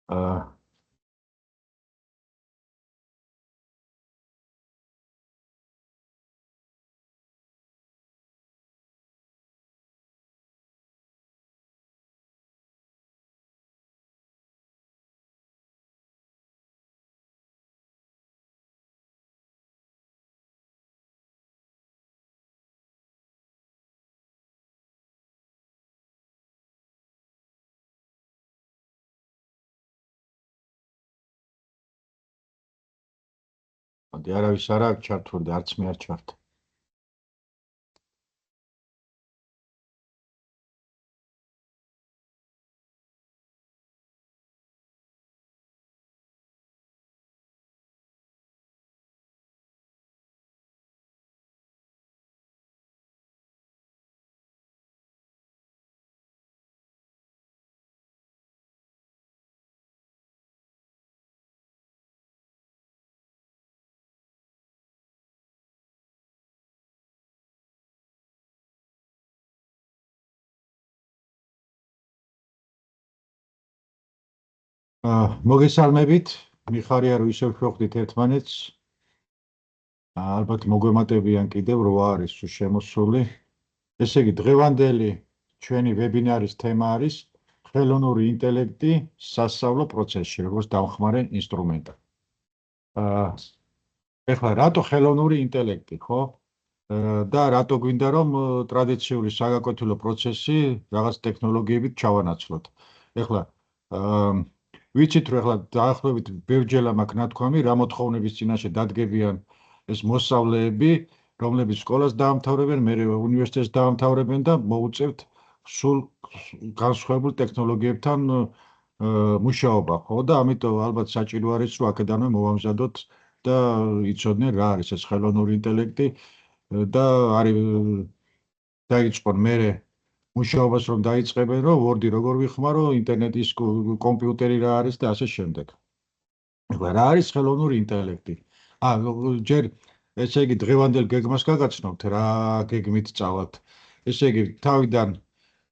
აა მოდი არავის არ აქვს ჩართული, არც მე არ ჩართ. მოგესალმებით, მიხარია რომ ისევ შევხვდით ერთმანეთს. ალბათ მოგვემატებიან კიდევ რო არის თუ შემოსული. ესე იგი, დღევანდელი ჩვენი ვებინარის თემა არის ხელოვნური ინტელექტი სასწავლო პროცესში, როგორც დამხმარე ინსტრუმენტი. ეხლა რატო ხელოვნური ინტელექტი, ხო? და რატო გვინდა რომ ტრადიციული საგაკვეთილო პროცესი რაღაც ტექნოლოგიებით ჩავანაცვლოთ. ეხლა ვიცით რომ ეხლა დაახლოებით ბევრჯერ მაქვს ნათქვამი, რა მოთხოვნების წინაშე დადგებიან ეს მოსწავლეები, რომლებიც სკოლას დაამთავრებენ, მერე უნივერსიტეტს დაამთავრებენ და მოუწევთ სულ განსხვავებულ ტექნოლოგიებთან მუშაობა, ხო? და ამიტომ ალბათ საჭირო არის რომ აქედანვე მოვამზადოთ და იცოდნენ რა არის ეს ხელოვნური ინტელექტი და არის დაიწყონ მერე მუშაობას რომ დაიწყებენ, რომ ვორდი როგორ ვიხმარო, ინტერნეტის კომპიუტერი რა არის და ასე შემდეგ. ეხლა რა არის ხელოვნური ინტელექტი? ჯერ ესე იგი დღევანდელ გეგმას გაგაცნობთ, რა გეგმით წავალთ. ესე იგი თავიდან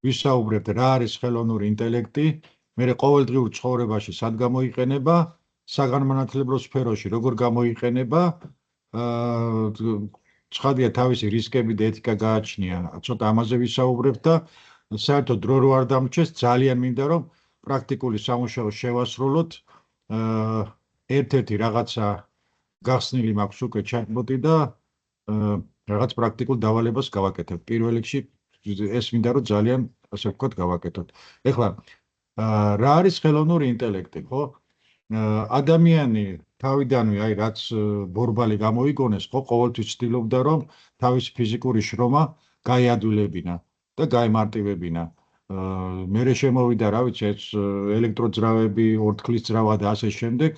ვისაუბრებთ რა არის ხელოვნური ინტელექტი, მერე ყოველდღიურ ცხოვრებაში სად გამოიყენება, საგანმანათლებლო სფეროში როგორ გამოიყენება, ცხადია თავისი რისკები და ეთიკა გააჩნია, ცოტა ამაზე ვისაუბრებთ და საერთოდ დრო რო არ დამრჩეს, ძალიან მინდა რომ პრაქტიკული სამუშაო შევასრულოთ. ერთ-ერთი რაღაცა გახსნილი მაქვს უკვე ჩატბოტი და რაღაც პრაქტიკულ დავალებას გავაკეთებ. პირველ რიგში ეს მინდა რომ ძალიან ასე ვთქვათ გავაკეთოთ. ეხლა რა არის ხელოვნური ინტელექტი, ხო? ადამიანი თავიდანვე აი რაც ბორბალი გამოიგონეს, ხო, ყოველთვის ცდილობდა რომ თავისი ფიზიკური შრომა გაიადვილებინა და გაემარტივებინა. მერე შემოვიდა, რა ვიცი, ეს ელექტროძრავები, ორთქლის ძრავა და ასე შემდეგ.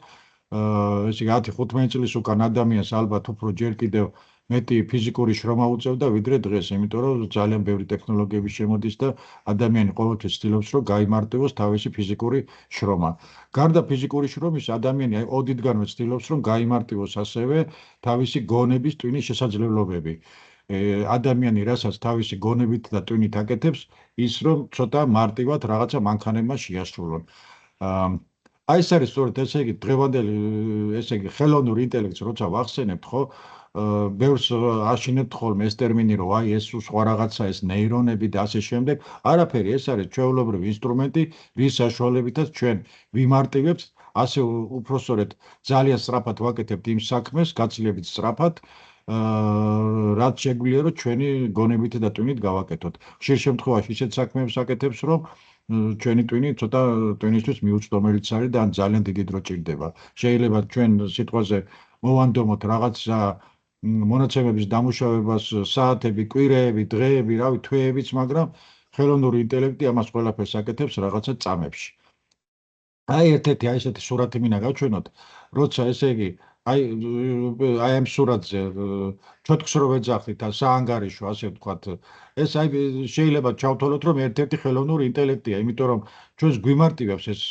ესე იგი 10-15 წლის უკან ადამიანს ალბათ უფრო ჯერ კიდევ მეტი ფიზიკური შრომა უწევდა ვიდრე დღეს, იმიტომ რომ ძალიან ბევრი ტექნოლოგიები შემოდის და ადამიანი ყოველთვის ცდილობს რომ გაიმარტივოს თავისი ფიზიკური შრომა. გარდა ფიზიკური შრომის, ადამიანი აი ოდითგანვე ცდილობს რომ გაიმარტივოს ასევე თავისი გონების ტვინის შესაძლებლობები. ადამიანი რასაც თავისი გონებით და ტვინით აკეთებს, ის რომ ცოტა მარტივად რაღაცა მანქანებმა შეასრულონ. აი ეს არის სწორედ ესე იგი დღევანდელი ესე იგი ხელოვნური ინტელექტს როცა ვახსენებთ, ხო? ბევრს აშინებთ ხოლმე ეს ტერმინი, რომ აი ეს სხვა რაღაცა, ეს ნეირონები და ასე შემდეგ. არაფერი, ეს არის ჩვეულებრივი ინსტრუმენტი, რის საშუალებითაც ჩვენ ვიმარტივებთ, ასე უпростоრეთ ძალიან სწრაფად ვაკეთებთ იმ საქმეს, გაცილებით სწრაფად, რაც შეგვიძლია რომ ჩვენი გონებით და ტვინით გავაკეთოთ. ხშირ შემთხვევაში ისეთ საქმეებს აკეთებს, რომ ჩვენი ტვინი ცოტა ტვინისთვის მიუწვდომელიც არის და ან ძალიან დიდი დრო ჭირდება. შეიძლება ჩვენ სიტყვაზე მოვანდომოთ რაღაცა მონაცემების დამუშავებას საათები, კვირეები, დღეები, რავი, თვეებიც, მაგრამ ხელოვნური ინტელექტი ამას ყველაფერს აკეთებს რაღაცა წამებში. აი ერთ-ერთი აი ესეთი სურათი მინდა გავჩვენოთ, როცა ესე იგი აი ამ სურათზე ჩოთქს რო ვეძახდით საანგარიშო, ასე ვთქვათ, ეს აი შეიძლება ჩავთვალოთ, რომ ერთ-ერთი ხელოვნური ინტელექტია, იმიტომ რომ ჩვენს გვიმარტივებს ეს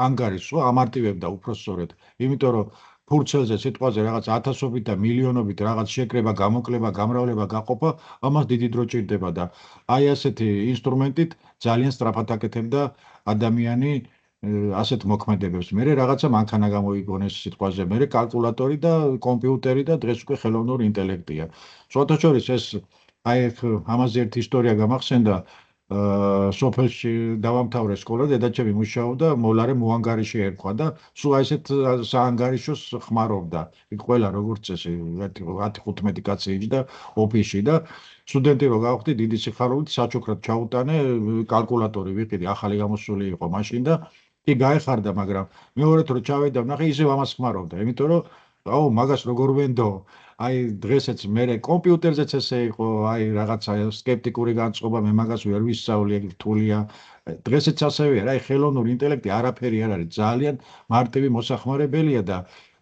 ანგარიშო, ამარტივებდა უпростоრეთ, იმიტომ რომ ფურცელზე სიტყვაზე რაღაც ათასობით და მილიონობით რაღაც შეკრება, გამოკლება, გამრავლება, გაყოფა, ამას დიდი დრო ჭირდება და აი ასეთი ინსტრუმენტით ძალიან სწრაფად აკეთებდა ადამიანი ასეთ მოქმედებებს. მე რაღაცა მანქანა გამოიგონეს სიტყვაზე, მე კალკულატორი და კომპიუტერი და დღეს უკვე ხელოვნური ინტელექტია. შუათაშორის ეს აი ამაზე ერთი ისტორია გამახსენდა. სოფელში დავამთავრე სკოლა, დედაჩემი მუშაობდა, მოლარე მოანგარიში ერქვა და სულ აი ესეთ საანგარიშოს ხმარობდა. იქ ყველა როგორც წესი 10-15 კაცი იჯდა ოფისში და სტუდენტი რო გავხდი, დიდი სიხარულით საჩუქრად ჩაუტანე, კალკულატორი ვიყიდი, ახალი გამოსული იყო მაშინ და კი გაეხარდა, მაგრამ მეორედ რო ჩავედი და ვნახე ისევ ამას ხმარობდა, იმიტომ რომ აუ მაგას როგორ ვენდო, აი დღესაც მე კომპიუტერზეც ესე იყო, აი რაღაცა სკეპტიკური განწყობა, მე მაგას ვერ ვისწავლი, ეგ რთულია. დღესაც ასევეა, აი ხელოვნური ინტელექტი არაფერი არ არის, ძალიან მარტივი მოსახმარებელია და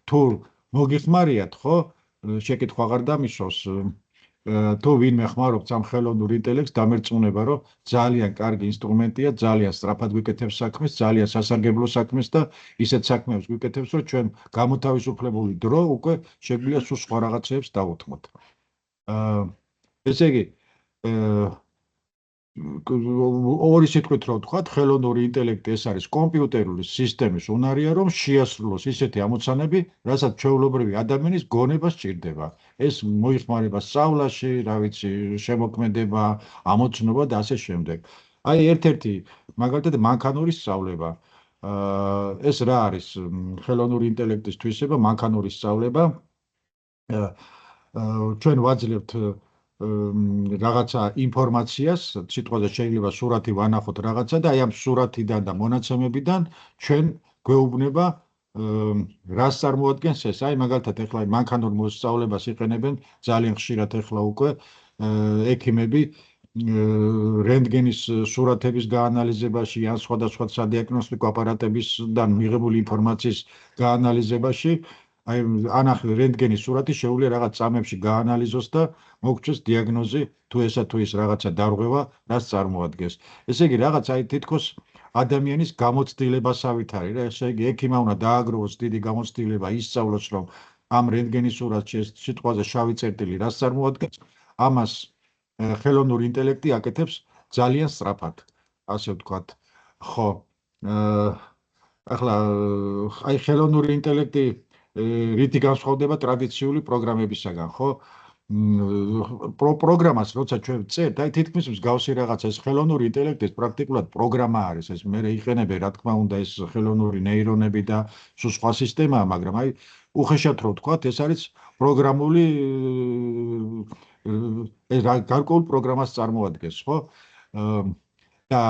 თუ მოგიხმარიათ, ხო, შეკითხვა აღარ დამისვავს. თუ ვინმე ხმარობს ამ ხელოვნურ ინტელექტს, დამერწმუნება, რომ ძალიან კარგი ინსტრუმენტია, ძალიან სწრაფად გვიკეთებს საქმეს, ძალიან სასარგებლო საქმეს და ისეთ საქმეებს გვიკეთებს, რომ ჩვენ გამოთავისუფლებული დრო უკვე შეგვიძლია სულ სხვა რაღაცებს დავუთმოთ. ესე იგი, ორი სიტყვით რო ვთქვათ, ხელოვნური ინტელექტი ეს არის კომპიუტერული სისტემის უნარია, რომ შეასრულოს ისეთი ამოცანები, რასაც ჩვეულებრივი ადამიანის გონება სჭირდება. ეს მოიხმარება სწავლაში, რა ვიცი, შემოქმედება, ამოცნობა და ასე შემდეგ. აი ერთ-ერთი მაგალითად მანქანური სწავლება. ეს რა არის ხელოვნური ინტელექტის თვისება, მანქანური სწავლება. ჩვენ ვაძლევთ რაღაცა ინფორმაციას, სიტყვაზე შეიძლება სურათი ვანახოთ რაღაცა და აი ამ სურათიდან და მონაცემებიდან ჩვენ გვეუბნება რას წარმოადგენს ეს. აი მაგალითად ეხლა მანქანურ მოსწავლებას იყენებენ ძალიან ხშირად ეხლა უკვე ექიმები რენტგენის სურათების გაანალიზებაში ან სხვადასხვა სადიაგნოსტიკო აპარატებისგან მიღებული ინფორმაციის გაანალიზებაში. აი ანახე რენტგენის სურათი შეუძლია რაღაც წამებში გაანალიზოს და მოგჩეს დიაგნოზი თუ ესა თუ ის რაღაცა დარღვევა რას წარმოადგენს. ესე იგი რაღაც აი თითქოს ადამიანის გამოცდილებასავით არის რა. ესე იგი ექიმა უნდა დააგროვოს დიდი გამოცდილება, ისწავლოს რომ ამ რენტგენის სურათში ეს სიტყვაზე შავი წერტილი რას წარმოადგენს, ამას ხელოვნური ინტელექტი აკეთებს ძალიან სწრაფად, ასე ვთქვათ. ხო, ახლა აი ხელოვნური ინტელექტი რითი განსხვავდება ტრადიციული პროგრამებისაგან, ხო? პროგრამას როცა ჩვენ ვწერთ, აი თითქმის მსგავსი რაღაცა, ეს ხელოვნური ინტელექტი ეს პრაქტიკულად პროგრამა არის, ეს მე იყენებენ, რა თქმა უნდა, ეს ხელოვნური ნეირონები და სულ სხვა სისტემაა, მაგრამ აი უხეშად რო ვთქვათ, ეს არის პროგრამული ეს გარკვეულ პროგრამას წარმოადგენს, ხო? და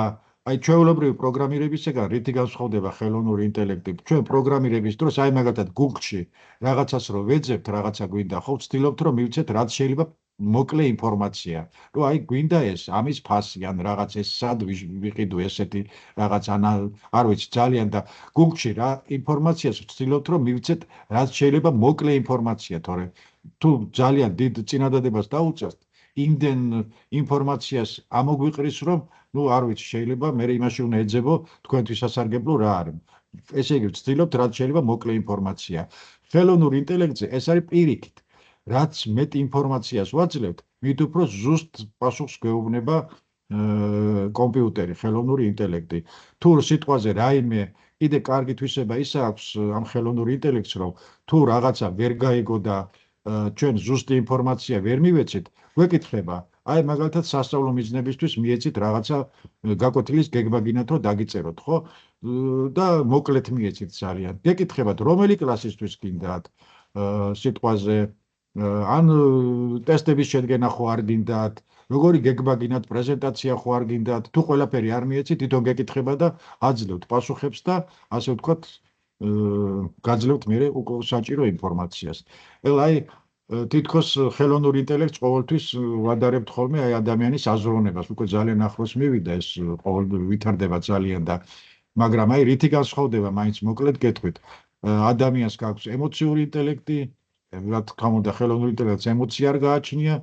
აი ჩვეულებრივი პროგრამირებისგან რითი განსხვავდება ხელოვნური ინტელექტი? ჩვენ პროგრამირების დროს აი მაგალითად Google-ში რაღაცას რო ვეძებთ, რაღაცა გვინდა, ხო, ვცდილობთ რომ მივცეთ რაც შეიძლება მოკლე ინფორმაცია. რომ აი გვინდა ეს, ამის ფასი ან რაღაც ეს სად ვიყიდო ესეთი რაღაც ან არ ვიცი ძალიან და Google-ში რა ინფორმაციას ვცდილობთ რომ მივცეთ რაც შეიძლება მოკლე ინფორმაცია, თორე თუ ძალიან დიდ წინადადებას დაუწევთ, იმდენ ინფორმაციას ამოგვიყრის რომ ну არ ვიცი შეიძლება მე იმაში უნდა ეძებო თქვენთვის სასარგებლო რა არის. ესე იგი ვცდილობთ რაც შეიძლება მოკლე ინფორმაცია. ხელოვნურ ინტელექტზე ეს არის პირიქით. რაც მეტ ინფორმაციას ვაძლევთ, მით უფრო ზუსტ პასუხს გვეუბნება კომპიუტერი, ხელოვნური ინტელექტი. თუ სიტყვაზე რაიმე კიდე კარგი თვისება ის აქვს ამ ხელოვნურ ინტელექტს, რომ თუ რაღაცა ვერ გაიგო და ჩვენ ზუსტი ინფორმაცია ვერ მივეცეთ, გვეკითხება აი მაგალითად სასწავლო მიზნებისთვის მიეცით რაღაცა გაკვეთილის გეგმა გინათ რომ დაგიწეროთ, ხო? და მოკლედ მიეცით ძალიან. გეკითხებათ რომელი კლასისთვის გინდათ სიტყვაზე ან ტესტების შედგენა ხო არ გინდათ, როგორი გეგმა გინათ, პრეზენტაცია ხო არ გინდათ, თუ ყველაფერი არ მიეცით, თვითონ გეკითხება და აძლევთ პასუხებს და ასე ვთქვათ გაძლევთ მერე საჭირო ინფორმაციას. აი თითქოს ხელოვნურ ინტელექტს ყოველთვის ვადარებთ ხოლმე აი ადამიანის აზროვნებას, უკვე ძალიან ახლოს მივიდა ეს ყოველთვის ვითარდება ძალიან და მაგრამ აი რითი განსხვავდება მაინც მოკლედ გეტყვით. ადამიანს გაქვს ემოციური ინტელექტი, რა თქმა უნდა ხელოვნურ ინტელექტს ემოცია არ გააჩნია,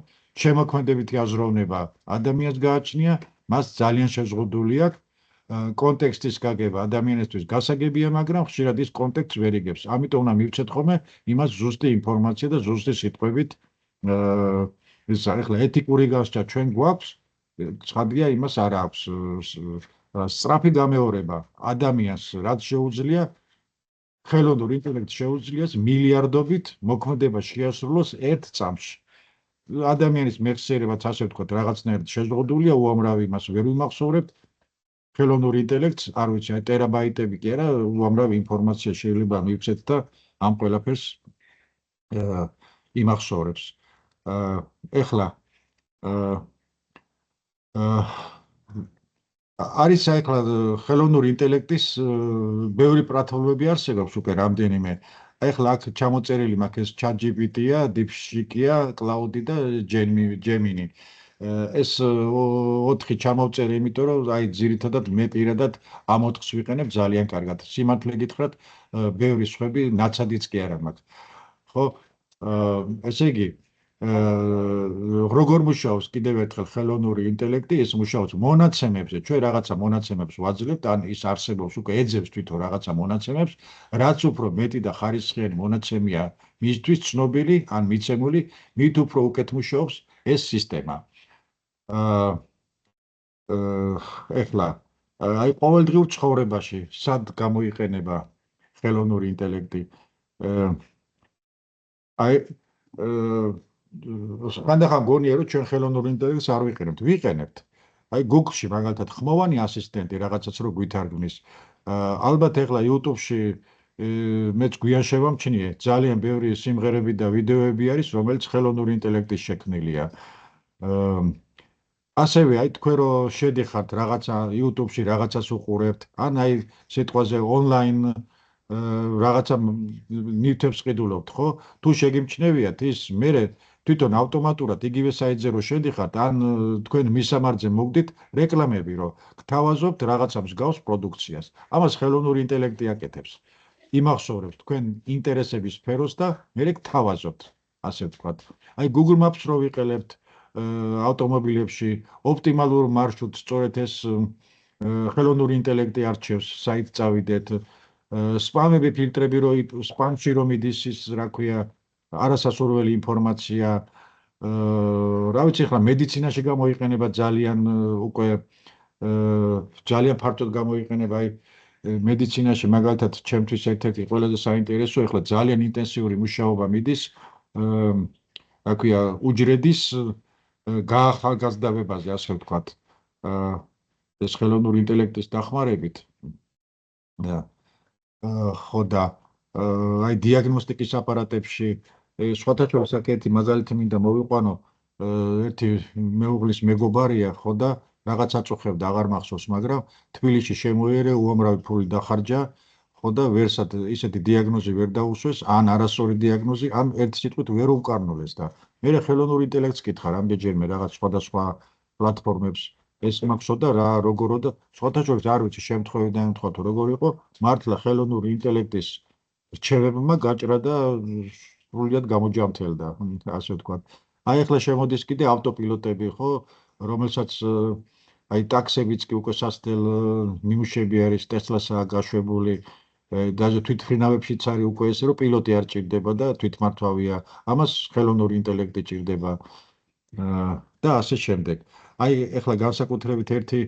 შემოქმედებითი აზროვნება ადამიანს გააჩნია, მას ძალიან შეზღუდული აქვს. კონტექსტის გაგება ადამიანისთვის გასაგებია, მაგრამ ხშირად ის კონტექსტს ვერ იგებს. ამიტომ უნდა მივცეთ ხოლმე იმას ზუსტი ინფორმაცია და ზუსტი სიტყვებით. ეს ახლა ეთიკური გასჭა ჩვენ გვაქვს, ცხადია იმას არ აქვს სწრაფი გამეორება ადამიანს რაც შეუძლია ხელოვნურ ინტელექტს შეუძლიას მილიარდობით მოქმედება შეასრულოს ერთ წამში. ადამიანის მეხსიერებაც ასე ვთქვათ რაღაცნაირად შეზღუდულია, უამრავი იმას ვერ ვიმახსოვრებთ. ხელოვნურ ინტელექტს, არ ვიცი, აი ტერაბაიტები კი არა, უამრავი ინფორმაცია შეიძლება მივცეთ და ამ ყველაფერს იმახსოვრებს. ეხლა არის ახლა ხელოვნური ინტელექტის ბევრი პლატფორმები არსებობს უკვე რამდენიმე. ახლა აქ ჩამოწერილი მაქვს ეს ChatGPT-ია, DeepSeek-ია, Cloud-ი და Gemini. ეს 4 ჩამოვწერე, იმიტომ რომ აი ძირითადად მე პირადად ამ 4-ს ვიყენებ ძალიან კარგად. სიმართლე გითხრათ, ბევრი სხვები ნაცადიც კი არა მაქვს. ხო? ესე იგი როგორ მუშაობს კიდევ ერთხელ ხელოვნური ინტელექტი, ეს მუშაობს მონაცემებზე, ჩვენ რაღაცა მონაცემებს ვაძლევთ, ან ის არსებობს უკვე ეძებს თვითონ რაღაცა მონაცემებს, რაც უფრო მეტი და ხარისხიანი მონაცემია მისთვის ცნობილი ან მიცემული, მით უფრო უკეთ მუშაობს ეს სისტემა. ეხლა აი ყოველდღიურ ცხოვრებაში სად გამოიყენება ხელოვნური ინტელექტი? აი ხანდახან გონია რომ ჩვენ ხელოვნურ ინტელექტს არ ვიყენებთ. ვიყენებთ. აი Google-ში მაგალითად ხმოვანი ასისტენტი რაღაცას რო გვითარგმნის. ალბათ ეხლა YouTube-ში მეც გვიან შევამჩნიე, ძალიან ბევრი სიმღერები და ვიდეოები არის, რომელიც ხელოვნური ინტელექტის შექმნილია. ასევე აი თქვენ რო შედიხართ რაღაცა YouTube-ში რაღაცას უყურებთ, ან აი სიტყვაზე ონლაინ რაღაცა ნივთებს ყიდულობთ, ხო? თუ შეგიმჩნევიათ ის, მე თვითონ ავტომატურად იგივე საიტზე რო შედიხართ, ან თქვენ მისამართზე მოგდით რეკლამები, რომ გთავაზობთ რაღაცა მსგავს პროდუქციას. ამას ხელოვნური ინტელექტი აკეთებს. იმახსოვრებს თქვენ ინტერესების სფეროს და მე გთავაზობთ, ასე ვთქვათ. აი Google Maps რო ვიყენებთ ავტომობილებში, ოპტიმალურ მარშრუტს სწორედ ეს ხელოვნური ინტელექტი არჩევს, საით წავიდეთ. სპამები ფილტრები რო სპამში რომ მიდის ის რა ქვია არასასურველი ინფორმაცია. რა ვიცი, ახლა მედიცინაში გამოიყენება ძალიან უკვე ძალიან ფართოდ გამოიყენება აი მედიცინაში მაგალითად ჩემთვის ერთ-ერთი ყველაზე საინტერესო ახლა ძალიან ინტენსიური მუშაობა მიდის რა ქვია უჯრედის გაახალგაზრდავებაზე, ასე ვთქვათ. ეს ხელოვნური ინტელექტის დახმარებით ხო და აი დიაგნოსტიკის აპარატებში სხვათა შორის აქ ერთი მაგალითი მინდა მოვიყვანო. ერთი მეუღლის მეგობარია, ხო და რაღაც აწუხებდა, აღარ მახსოვს, მაგრამ თბილისში შემოიერე, უამრავი ფული დახარჯა, ხო და ვერსად ისეთი დიაგნოზი ვერ დაუსვეს, ან არასწორი დიაგნოზი, ან ერთი სიტყვით ვერ უკარნულეს და მე ხელოვნურ ინტელექტს კითხა რამდენჯერმე რაღაც სხვადასხვა პლატფორმებს ეს მაქვს და როგორო და სხვათა შორის არ ვიცი შემთხვევიდან ემთხვათ როგორ იყო, მართლა ხელოვნური ინტელექტის რჩევებმა გაჭრა და სრულიად გამოჯამთელდა, ასე ვთქვათ. აი ახლა შემოდის კიდე ავტოპილოტები, ხო, რომელსაც აი ტაქსებიც კი უკვე სასტელ ნიმუშები არის, Tesla-საა გაშვებული, даже თვითმფრინავებშიც არის უკვე ესე, რომ პილოტი არ ჭირდება და თვითმართვავია. ამას ხელოვნური ინტელექტი ჭირდება და ასე შემდეგ. აი ახლა განსაკუთრებით ერთი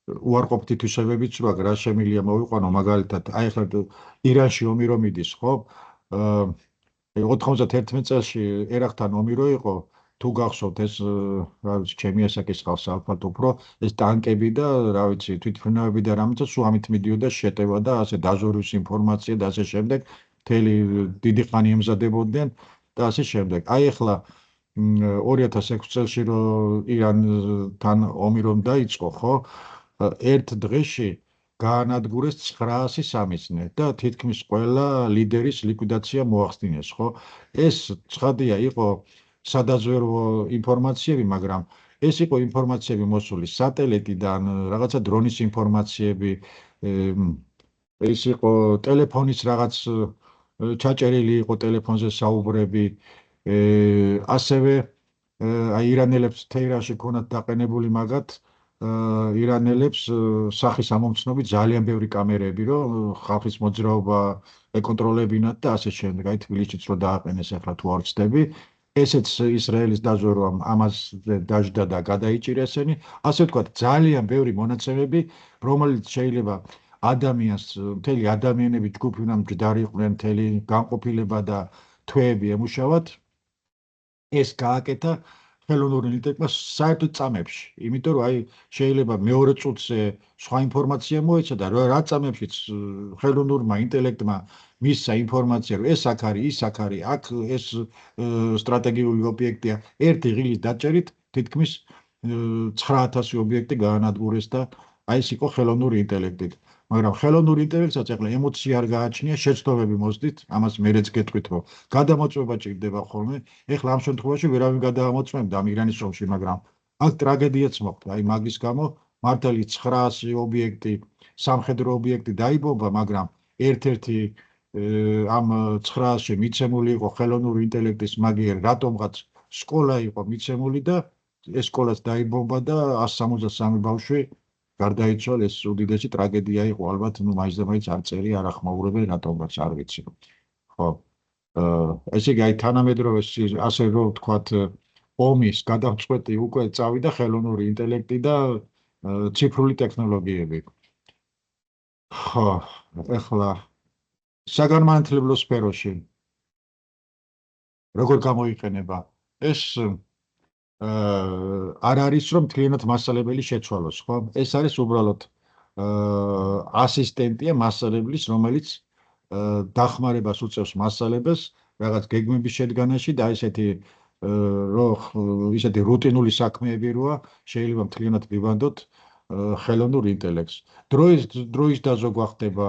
უარყოფითი თვისებებიც რა შემილია მოვიყვანო, მაგალითად, აი ახლა ირანში ომი რომ მიდის, ხო? 91 წელში ერახთან ომი რო იყო, თუ გახსოვთ ეს რა ვიცი, ჩემი ასაკის ხალხს ალბათ უფრო ეს ტანკები და რა ვიცი, თვითმფრინავები და რამეც სულ ამით მიდიოდა შეტევა და ასე დაზვერვის ინფორმაცია და ასე შემდეგ, მთელი დიდი ხანი ემზადებოდნენ და ასე შემდეგ. აი ახლა 2006 წელში რომ ირანთან ომი რომ დაიწყო, ხო? ერთ დღეში გაანადგურეს 900 სამიზნე და თითქმის ყველა ლიდერის ლიკვიდაცია მოახდინეს, ხო? ეს ცხადია იყო სადაზვერვო ინფორმაციები, მაგრამ ეს იყო ინფორმაციები მოსული სატელიტიდან, რაღაცა დრონის ინფორმაციები, ეს იყო ტელეფონის რაღაც ჩაჭერილი იყო ტელეფონზე საუბრები, ასევე აი ირანელებს თეირანში ქონათ დაყენებული მაგათ ირანელებს სახის ამომცნობი ძალიან ბევრი კამერები, რომ ხალხის მოძრაობა ეკონტროლებინათ და ასე შემდეგ. აი თბილისშიც რო დააყენეს ახლა თუ არ ვცდები, ესეც ისრაელის დაზვერვა ამას დაждდა და გადაიჭირა ესენი. ასე ვთქვათ, ძალიან ბევრი მონაცემები, რომელიც შეიძლება ადამიანს, მთელი ადამიანები ჯგუფი უნდა მჯდარი იყვნენ, მთელი განყოფილება და თვეები ემუშავათ. ეს გააკეთა ხელოვნური ინტელექტმა საერთოდ წამებში, იმიტომ რომ აი შეიძლება მეორე წუთზე სხვა ინფორმაცია მოეცა და რა წამებშიც ხელოვნურმა ინტელექტმა მისცა ინფორმაცია, რომ ეს აქ არის, ის აქ არის, აქ ეს სტრატეგიული ობიექტია, ერთი ღილის დაჭერით თითქმის 9000 ობიექტი გაანადგურეს და აი ეს იყო ხელოვნური ინტელექტი. მაგრამ ხელოვნური ინტელექტსაც ახლა ემოცია არ გააჩნია, შეცდომები მოსდით, ამას მეც გეტყვით, რომ გადამოწმება ჭირდება ხოლმე. ეხლა ამ შემთხვევაში ვერავინ გადაამოწმებდა ამ ირანის ომში, მაგრამ აქ ტრაგედიაც მოხდა. აი მაგის გამო მართალი 900 ობიექტი, სამხედრო ობიექტი დაიბომბა, მაგრამ ერთ-ერთი ამ 900-ში მიცემული იყო ხელოვნური ინტელექტის მაგიერ რატომღაც სკოლა იყო მიცემული და ეს სკოლაც დაიბომბა და 163 ბავშვი გარდაიცვალა. ეს უდიდესი ტრაგედია იყო, ალბათ, ნუ მაინც და მაინც არ წერი, არ ახმაურებენ რატომღაც, არ ვიცი. ხო. ესე იგი, აი თანამედროვე ასე რომ ვთქვათ, ომის გადამწყვეტი უკვე წავიდა ხელოვნური ინტელექტი და ციფრული ტექნოლოგიები. ხო, ეხლა საგანმანათლებლო სფეროში როგორ გამოიყენება ეს არ არის რომ მთლიანად მასალებელი შეცვალოს, ხო? ეს არის უბრალოდ ასისტენტია მასალებლის, რომელიც დახმარებას უწევს მასალებას რაღაც გეგმების შედგენაში და ესეთი ისეთი რუტინული საქმეები როა შეიძლება მთლიანად ვივანდოთ ხელოვნურ ინტელექტს. დროის დაზოგვა ხდება,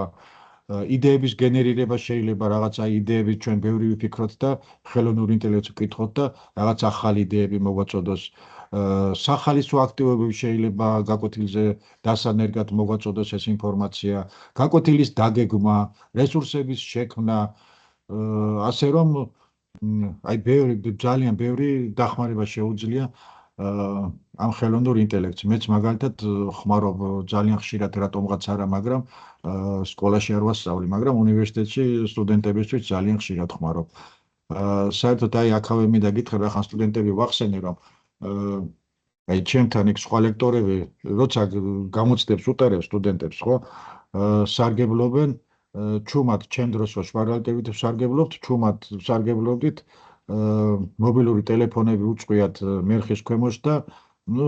იდეების გენერირება შეიძლება, რაღაცა იდეები ჩვენ ბევრი ვიფიქროთ და ხელოვნურ ინტელექტს ვკითხოთ და რაღაც ახალი იდეები მოგვაწოდოს. სახალისო აქტივობები შეიძლება გაკვეთილზე დასანერგად მოგვაწოდოს ეს ინფორმაცია, გაკვეთილის დაგეგმა, რესურსების შექმნა, ასე რომ აი ძალიან ბევრი დახმარება შეუძლია ამ ხელოვნურ ინტელექტს. მეც მაგალითად ხმარობ ძალიან ხშირად რატომღაც არა, მაგრამ სკოლაში არ ვასწავლი, მაგრამ უნივერსიტეტში სტუდენტებისთვის ძალიან ხშირად ხმარობ. საერთოდ აი აქავე მინდა გითხრა, ახლა სტუდენტები ვახსენე, რომ აი ჩემთან იქ სხვა ლექტორები, როცა გამოცდებს უტარებს სტუდენტებს, ხო? სარგებლობენ ჩუმად ჩემ დროს შპარალტებით ვსარგებლობთ, ჩუმად ვსარგებლობდით მობილური ტელეფონები უწყიათ მერხის ქვემოთ და ნუ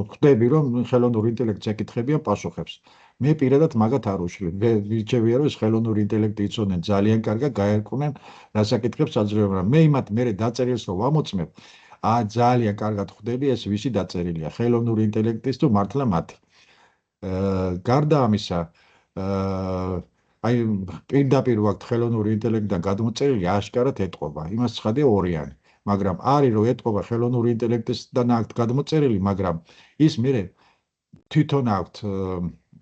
ხვდები რომ ხელოვნურ ინტელექტს ეკითხებიან პასუხებს. მე პირადად მაგათ არ უშლებ. მე ვირჩევია რომ ეს ხელოვნური ინტელექტი იცოდნენ ძალიან კარგად, გაერკვნენ რა საკითხებს აძლევენ. მე იმათ მე დაწერილს რომ ვამოწმებ, ძალიან კარგად ხვდები ეს ვისი დაწერილია, ხელოვნური ინტელექტის თუ მართლა მათი. გარდა ამისა, აი პირდაპირ ვაქვთ ხელოვნური ინტელექტიდან გადმოწერილი აშკარად ეტყობა. იმას ცხადია ორიანი. მაგრამ არის რომ ეტყობა ხელოვნური ინტელექტისგან აქვთ გადმოწერილი, მაგრამ ის მე თვითონ აქვთ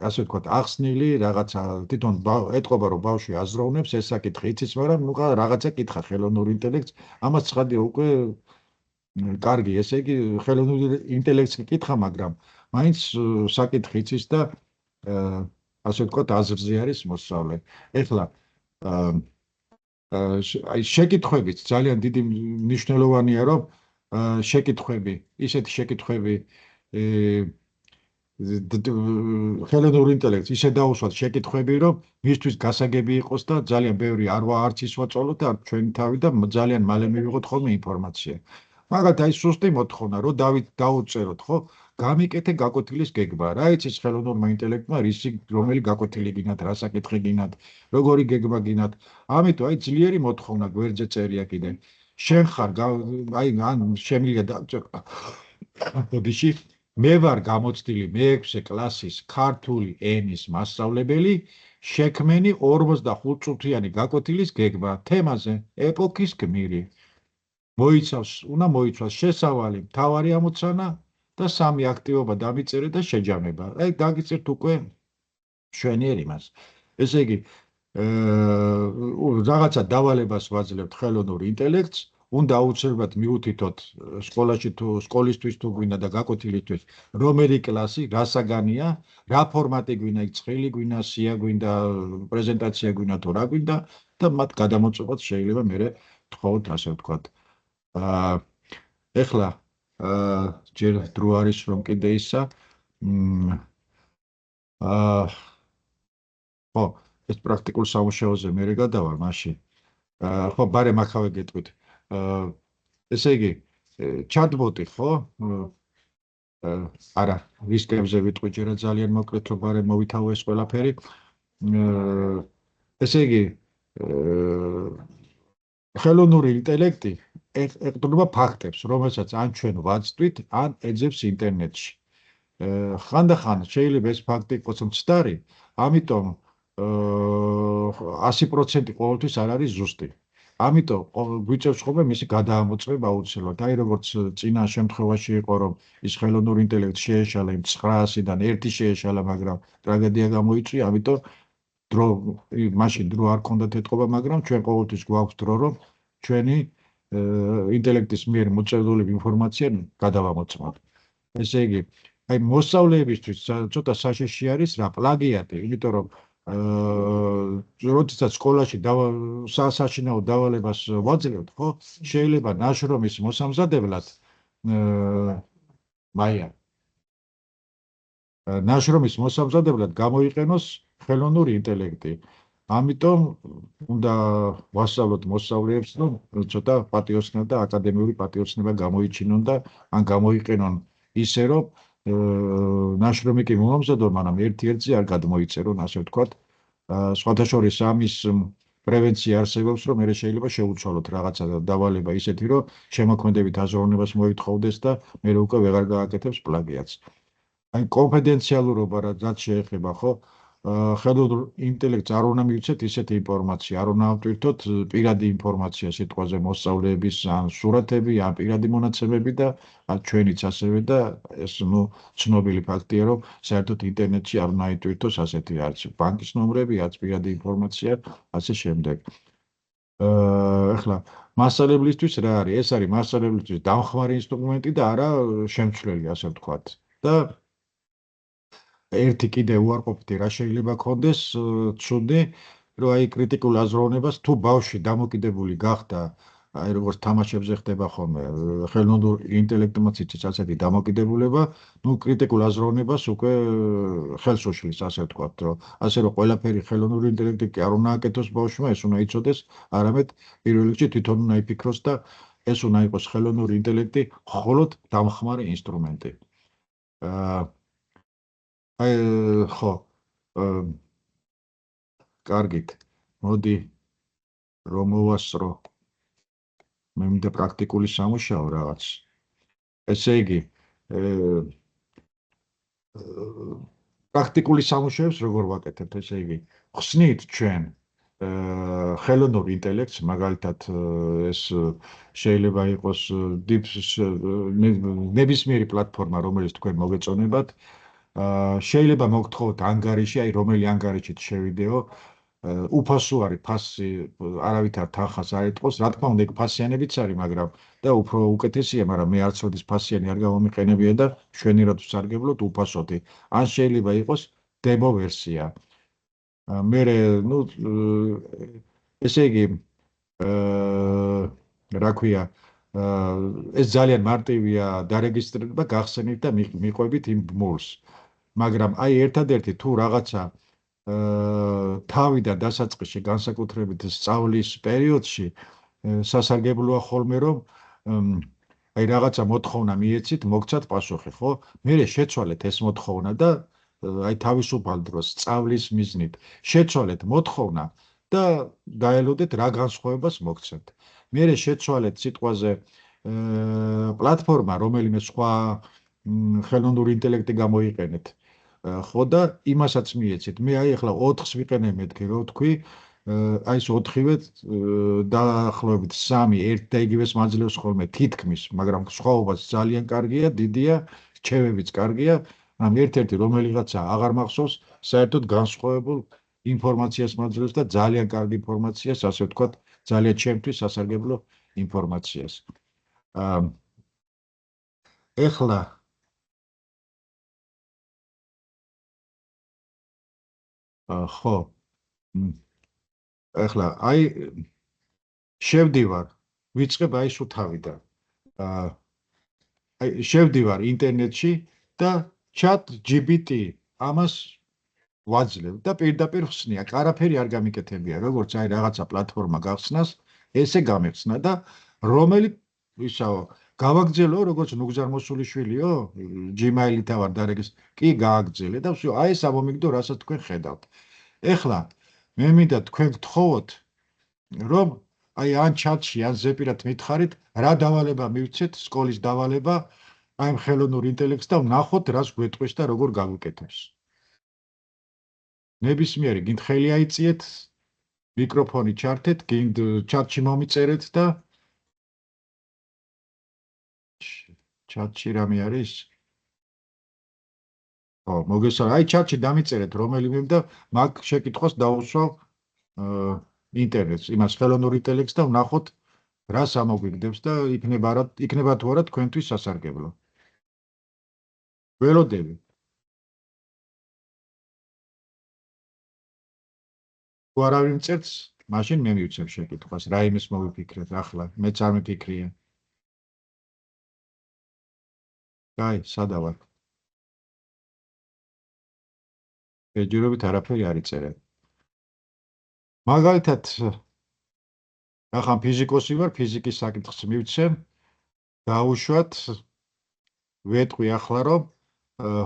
ასე ვთქვათ, ახსნილი რაღაცა თვითონ ეტყობა რომ ბავშვი აზროვნებს, ეს საკითხი იცის, მაგრამ ნუ რაღაცა კითხა ხელოვნურ ინტელექტს, ამას ცხადია უკვე კარგი, ესე იგი ხელოვნურ ინტელექტს კითხა, მაგრამ მაინც საკითხი იცის და ასე ვთქვათ, აზრზე არის მოსწავლე. ეხლა აი შეკითხვებით ძალიან დიდი მნიშვნელოვანია, რომ შეკითხვები, ისეთი შეკითხვები ხელოვნურ ინტელექტს ისე დაუსვათ შეკითხვები, რომ მისთვის გასაგები იყოს და ძალიან ბევრი არც ის ვაწოლოთ და ჩვენი თავი და ძალიან მალე მივიღოთ ხოლმე ინფორმაცია. მაგალითად, აი სუსტი მოთხოვნა, რომ დაუწეროთ, ხო? გამიკეთე გაკვეთილის გეგმა. რა იცის ხელოვნურმა ინტელექტმა, რომელი გაკვეთილი გინათ, რა საკითხი გინათ, როგორი გეგმა გინათ. ამიტომ აი ძლიერი მოთხოვნა გვერდზე წერია კიდე. შენ ხარ აი ან შემიძლია დაწერა. ბოდიში მე ვარ გამოცდილი მე-6 კლასის ქართული ენის მასწავლებელი, შექმენი 45 წუთიანი გაკვეთილის გეგმა თემაზე ეპოქის გმირი. უნდა მოიცავს შესავალი, მთავარი ამოცანა და 3 აქტივობა დამიწერე და შეჯამება. აი გაგიწირთ უკვე მშვენიერ იმას. ესე იგი, რაღაცა დავალებას ვაძლევთ ხელოვნურ ინტელექტს, უნდა აუცილებლად მიუთითოთ სკოლაში თუ სკოლისთვის თუ გვინდა და გაკვეთილისთვის რომელი კლასი, რა საგანია, რა ფორმატი გვინდა, წრილი გვინდა, სია გვინდა, პრეზენტაცია გვინდა თუ რა გვინდა და მათ გადამოწყვეტ შეიძლება მე თხოვოთ, ასე ვთქვათ, აა ეხლა ჯერ დრო არის რომ კიდე ისა მ, აა ხო ეს პრაქტიკულ სამუშაოზე მე გადავალ მაშინ ხო ბარემ ახავე გეტყვით აა ესე იგი ჩატბოტი ხო არა რისკებზე ვიტყვი ჯერა ძალიან მოკლედ რომ ბარემ მოვითავო ეს ყველაფერი ესე იგი ხელოვნური ინტელექტი ეყრდნობა ფაქტებს რომელსაც ან ჩვენ ვაცდვით ან ეძებს ინტერნეტში ხანდახან შეიძლება ეს ფაქტი იყოს მცდარი, ამიტომ 100% ყოველთვის არ არის ზუსტი. ამიტომ გვიწევს ხოლმე მისი გადაამოწმება აუცილებლად. აი როგორც წინა შემთხვევაში იყო, რომ ის ხელოვნური ინტელექტი შეეშალა იმ 900-დან ერთი შეეშალა, მაგრამ ტრაგედია გამოიწვია, ამიტომ დრო მაშინ დრო არ ქონდათ ეთყობა, მაგრამ ჩვენ ყოველთვის გვაქვს დრო, რომ ჩვენი ინტელექტის მიერ მოწვეული ინფორმაცია გადავამოწმოთ. ესე იგი, აი მოსწავლეებისთვის ცოტა საშიში არის რა პლაგიატი, იმიტომ რომ როდესაც სკოლაში საშინაო დავალებას ვაძლევთ, ხო? შეიძლება ნაშრომის მოსამზადებლად მაია ნაშრომის მოსამზადებლად გამოიყენოს ხელოვნური ინტელექტი. ამიტომ უნდა ვასწავლოთ მოსწავლეებს, რომ ცოტა პატიოსნება და აკადემიური პატიოსნება გამოიჩინონ და ან გამოიყენონ ისე, რომ ნაშრომი კი მომამზადო, მაგრამ ერთ-ერთზე არ გადმოიწერონ, ასე ვთქვათ. სხვათა შორის ამის პრევენცია არსებობს, რომ მე შეიძლება შეუცვალოთ რაღაცა დავალება ისეთი, რომ შემოქმედებით აზროვნებას მოითხოვდეს და მე უკვე ვეღარ გააკეთებს პლაგიატს. აი კონფიდენციალურობა რაც შეეხება ხო ხელოვნურ ინტელექტს არ უნდა მივცეთ ისეთი ინფორმაცია არ უნდა ავტვირთოთ პირადი ინფორმაცია სიტყვაზე მოსწავლეების ან სურათები ან პირადი მონაცემები და ჩვენიც ასევე და ეს ნუ ცნობილი ფაქტია რომ საერთოდ ინტერნეტში არ უნდა იტვირთოს ასეთი არც ბანკის ნომრები არც პირადი ინფორმაცია ასე შემდეგ ეხლა მასწავლებლისთვის რა არის ეს არის მასწავლებლისთვის დამხმარე ინსტრუმენტი და არა შემცვლელი ასე ვთქვათ და ერთი კიდე უარყოფითი რა შეიძლება ქონდეს ცუდი რომ აი კრიტიკულ აზროვნებას თუ ბავშვი დამოკიდებული გახდა აი როგორც თამაშებზე ხდება ხოლმე ხელოვნურ ინტელექტმაც იცის ასეთი დამოკიდებულება ნუ კრიტიკულ აზროვნებას უკვე ხელს უშლის ასე ვთქვათ რომ ასე რომ ყველაფერი ხელოვნური ინტელექტი კი არ უნდა აკეთოს ბავშვმა ეს უნდა იცოდეს არამედ პირველ რიგში თვითონ უნდა იფიქროს და ეს უნდა იყოს ხელოვნური ინტელექტი მხოლოდ დამხმარე ინსტრუმენტი აა აი ხო კარგით მოდი რომ მოვასწრო მე მინდა პრაქტიკული სამუშაო რაღაც ესე იგი პრაქტიკული სამუშაოებს როგორ ვაკეთებთ ესე იგი ხსნით ჩვენ ხელოვნურ ინტელექტს მაგალითად ეს შეიძლება იყოს ნებისმიერი პლატფორმა რომელიც თქვენ მოგეწონებათ შეიძლება მოგთხოვოთ ანგარიში აი რომელი ანგარიშით შევიდეო უფასო არის ფასი არავითარ თანხას არ ეტყობს რა თქმა უნდა იქ ფასიანებიც არის მაგრამ და უფრო უკეთესია მაგრამ მე არცოდეს ფასიანი არ გამომიყენებია და შვენიერად ვსარგებლოთ უფასოთი ან შეიძლება იყოს დემო ვერსია მე ნუ ესე იგი რა ქვია ეს ძალიან მარტივია დარეგისტრირება გახსენით და მიყვებით იმ ბმულს მაგრამ აი ერთადერთი თუ რაღაცა თავიდან დასაწყისში განსაკუთრებით სწავლის პერიოდში სასარგებლოა ხოლმე რომ აი რაღაცა მოთხოვნა მიეცით მოგცათ პასუხი ხო მე შეცვალეთ ეს მოთხოვნა და აი თავისუფალ დროს სწავლის მიზნით შეცვალეთ მოთხოვნა და დაელოდეთ რა განსხვავებას მოგცემთ მე შეცვალეთ სიტყვაზე პლატფორმა რომელიმე სხვა ხელოვნური ინტელექტი გამოიყენეთ ხო და იმასაც მიეცით. მე აი ახლა 4-ს ვიყენე მეთქი რო თქვი, აი ეს 4-ვე დაახლოებით 3 ერთ და იგივეს მაძლევს ხოლმე თითქმის, მაგრამ სხვაობაც ძალიან კარგია, დიდია, რჩევებიც კარგია, მაგრამ ერთ-ერთი რომელიღაცა აღარ მახსოვს, საერთოდ განსხვავებულ ინფორმაციას მაძლევს და ძალიან კარგი ინფორმაციას, ასე ვთქვათ, ძალიან ჩემთვის სასარგებლო ინფორმაციას. ეხლა ხო ეხლა აი შევდივარ ვიწყებ აი სულ თავიდან. აი შევდივარ ინტერნეტში და ChatGPT ამას ვაძლევ და პირდაპირ ხსნი. აქ არაფერი არ გამიკეთებია, როგორც აი რაღაცა პლატფორმა გახსნას, ესე გამეხსნა და რომელი ისაო გავაგზელო, როგორც ნუგზარ მოსულიშვილიო, Gmail-ით ავარ დარეგის, კი გააგზელე და всё, აი ეს ამომიგდო, რასაც თქვენ ხედავთ. ეხლა მე მინდა თქვენ გთხოვოთ, რომ აი ან ჩატში, ან ზეპირად მითხარით, რა დავალება მივცეთ, სკოლის დავალება, აი ხელოვნურ ინტელექტს და ვნახოთ, რას გვეტყვის და როგორ გავუკეთებს. ნებისმიერი გინდ ხელი აიწიეთ, მიკროფონი ჩართეთ, გინდ ჩატში მომიწერეთ და ჩატში რამე არის? ო, მოგესალმებით. აი ჩატში დამიწერეთ რომელიმე და მაგ შეკითხვას დაუსვავ ინტერნეტს, იმას ხელოვნურ ინტელექტს და ვნახოთ რას ამოგვიგდებს და იქნება თუ არა თქვენთვის სასარგებლო. ველოდები. თუ არავინ მწერს, მაშინ მე მივცემ შეკითხვას, რა იმის მოვიფიქრეთ ახლა, მეც არ მიფიქრია. აი, სადა ვარ? ეჯერობით არაფერი არ იწერე. მაგალითად, ახლა ფიზიკოსი ვარ, ფიზიკის საკითხს მივცემ, დაუშვათ, ვეტყვი ახლა, რომ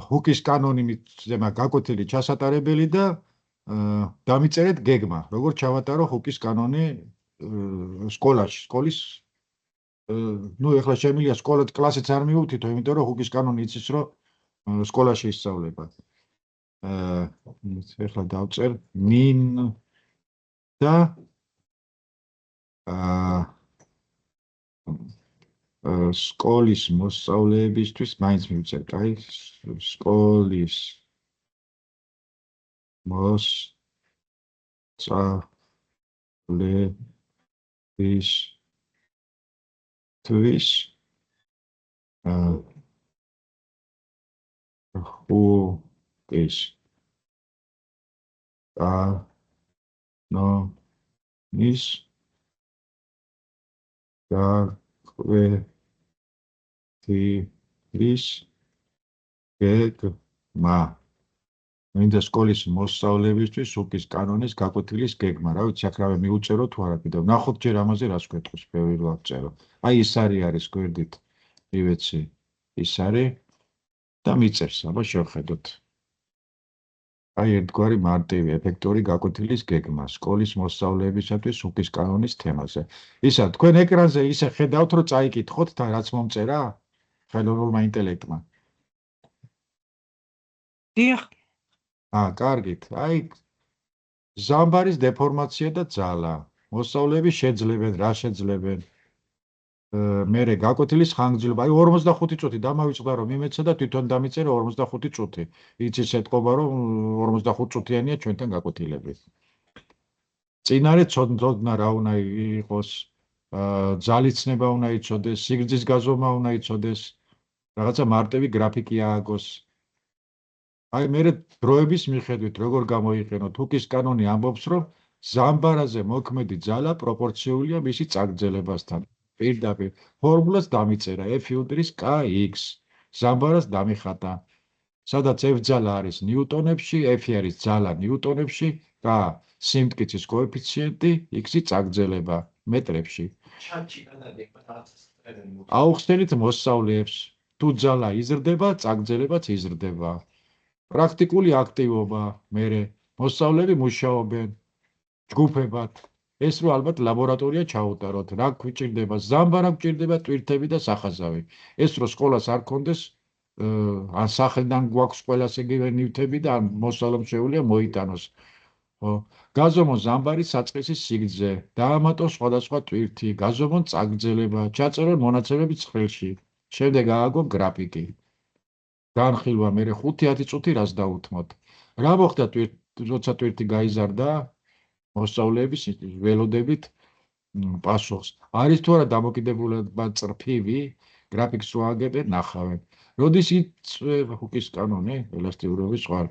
ჰუკის კანონი მიცემა გაკვეთილი ჩასატარებელი და დამიწერეთ გეგმა, როგორ ჩავატარო ჰუკის კანონი სკოლაში, სკოლის ну, ეხლა შემიძლია სკოლად კლასიც არ მივუთითო, იმიტომ რომ ჰუკის კანონი იცის, რომ სკოლაში ისწავლება. ეხლა დავწერ მინ და სკოლის მოსწავლეებისთვის მაინც მივწერთ, აი, სკოლის მოსწავლეებისთვის ჰუკის კანონის გაკვეთილის გეგმა. მინდა სკოლის მოსწავლეებისთვის ჰუკის კანონის გაკვეთილის გეგმა. რა ვიცი, აქ რავე მიუწერო თუ არა კიდევ. ნახოთ ჯერ ამაზე რას გვეტყვის, ბევრი რა ვწერო. აი ის არის გვერდით. მივეცი ის არის და მიწერს, აბა შევხედოთ. აი ერთგვარი მარტივი ეფექტური გაკვეთილის გეგმა სკოლის მოსწავლეებისათვის ჰუკის კანონის თემაზე. ისა თქვენ ეკრანზე ისე ხედავთ, რომ წაიკითხოთ და რაც მომწერა ხელოვნურმა ინტელექტმა. დიახ. კარგით. აი ზამბარის დეფორმაცია და ძალა. მოსწავლეები შეძლებენ, რა შეძლებენ? მერე გაკვეთილის ხანგრძლივობა, აი 45 წუთი დამავიწყდა რომ იმეცა და თვითონ დამიწერე 45 წუთი. იცის ეთყობა რომ 45 წუთიანია ჩვენთან გაკვეთილები. წინარე ცოდნა რა უნდა იყოს, ძალიცნება უნდა იცოდეს, სიგრძის გაზომა უნდა იცოდეს, რაღაცა მარტივი გრაფიკი ააგოს. აი მერე დროების მიხედვით როგორ გამოიყენოთ, ჰუკის კანონი ამბობს რომ ზამბარაზე მოქმედი ძალა პროპორციულია მისი წაგრძელებასთან. პირდაპირ ფორმულას დამიწერა F უდრის KX. ზამბარას დამიხატა. სადაც F ძალა არის ნიუტონებში, F არის ძალა ნიუტონებში, K სიმტკიცის კოეფიციენტი, X-ი წაგრძელება მეტრებში. აუხსნით მოსწავლეებს, თუ ძალა იზრდება, წაგრძელებაც იზრდება. პრაქტიკული აქტივობა, მერე მოსწავლეები მუშაობენ ჯგუფებად. ეს რო ალბათ ლაბორატორია ჩაუტაროთ, რა გვჭირდება, ზამბარა გვჭირდება, ტვირთები და სახაზავი. ეს რო სკოლას არ კონდეს, ან სახელიდან გვაქვს ყველას იგივე ნივთები და მოსწავლემ შეუძლია მოიტანოს. ხო, გაზომონ ზამბარის საწყისის სიგრძე, დაამატონ სხვადასხვა ტვირთი, გაზომონ წაგრძელება, ჩაწერონ მონაცემები ცხელში. შემდეგ ააგო გრაფიკი. განხილვა მერე 5-10 წუთი რას დაუთმოთ. რა მოხდა როცა ტვირთი გაიზარდა? მოსწავლეების ველოდებით პასუხს. არის თუ არა დამოკიდებულება წრფივი, გრაფიკს ვააგებენ, ნახავენ. როდის იწვება ჰუკის კანონი, ელასტიურობის ზღვარი?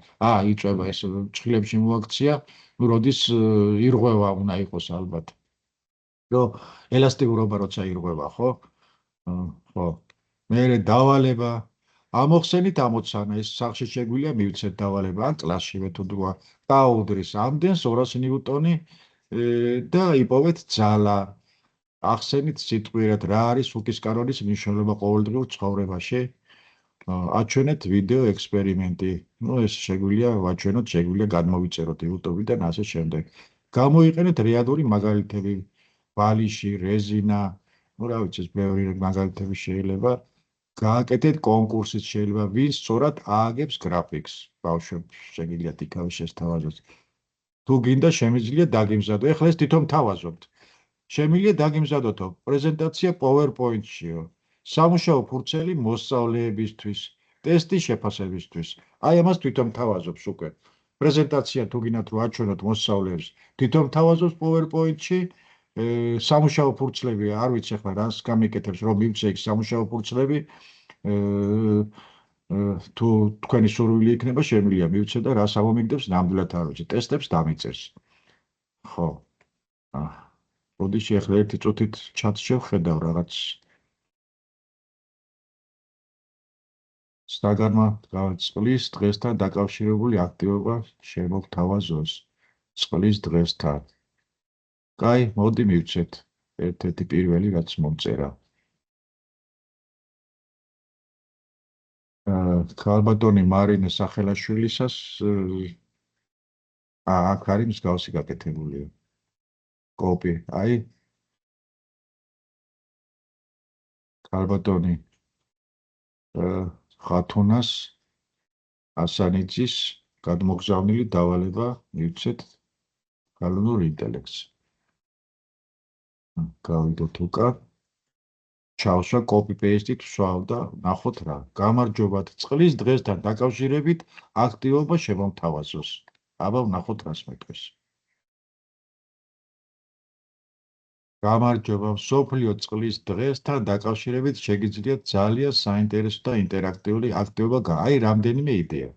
იწვება ეს ჭხილებში მოაქცია, როდის ირღვევა უნდა იყოს ალბათ. რომ ელასტიურობა როცა ირღვევა, ხო? ხო. მერე დავალება ამოხსენით ამოცანა ეს სახში შეგვიძლია მივცეთ დავალება ან კლასშივე თუ თქვა გაუდრის ამდენს 200 ნიუტონი და იპოვეთ ძალა. ახსენით სიტყვიერად რა არის უქის კანონის მნიშვნელობა ყოველდღიურ ცხოვრებაში. აჩვენეთ ვიდეო ექსპერიმენტი. ნუ ეს შეგვიძლია ვაჩვენოთ, შეგვიძლია გადმოვიწეროთ YouTube-დან ასე შემდეგ. გამოიყენეთ რეალური მაგალითები, ბალიში, რეზინა, ну რა ვიცი, ბევრი მაგალითები შეიძლება. გააკეთეთ კონკურსიც შეიძლება, ვინ სწორად ააგებს გრაფიკს. ბავშვებს შეგიძლიათ იქავე შესთავაზოთ. თუ გინდა შემიძლია დაგიმზადო. ეხლა ეს თვითონ თავაზობთ. შემიძლია დაგიმზადოთო პრეზენტაცია PowerPoint-შიო. სამუშაო ფურცელი მოსწავლეებისთვის, ტესტი შეფასებისთვის. აი ამას თვითონ თავაზობს უკვე. პრეზენტაცია თუ გინდათ რომ აჩვენოთ მოსწავლეებს, თვითონ თავაზობს PowerPoint-ში. სამუშაო ფურცლები არ ვიცი ახლა რას გამიკეთებს რომ მივცე იქ სამუშაო ფურცლები თუ თქვენი სურვილი იქნება შემიძლია მივცე და რას ამომიგდებს ნამდვილად არ ვიცი ტესტებს დამიწერს ხო როდეში ახლა ერთი წუთით ჩატს შევხედავ რაღაც საგანმა წყლის დღესთან დაკავშირებული აქტივობა შემოგთავაზოს წყლის დღესთან კაი მოდი მივცეთ ერთ-ერთი პირველი რაც მომწერა ქალბატონი მარინე სახელაშვილისას აქ არის მსგავსი გაკეთებულია კოპი აი ქალბატონი ხათუნას ასანიძის გადმოგზავნილი დავალება მივცეთ გალონურ ინტელექტს გავიდოთ უკან ჩავსვა copy paste-ით ვსვავ და ნახოთ რა. გამარჯობათ წყლის დღესთან დაკავშირებით აქტივობა შემომთავაზოს. აბა ვნახოთ რას მეტყვის. გამარჯობა მსოფლიო წყლის დღესთან დაკავშირებით შეგიძლიათ ძალიან საინტერესო და ინტერაქტიული აქტივობა აი რამდენიმე იდეა.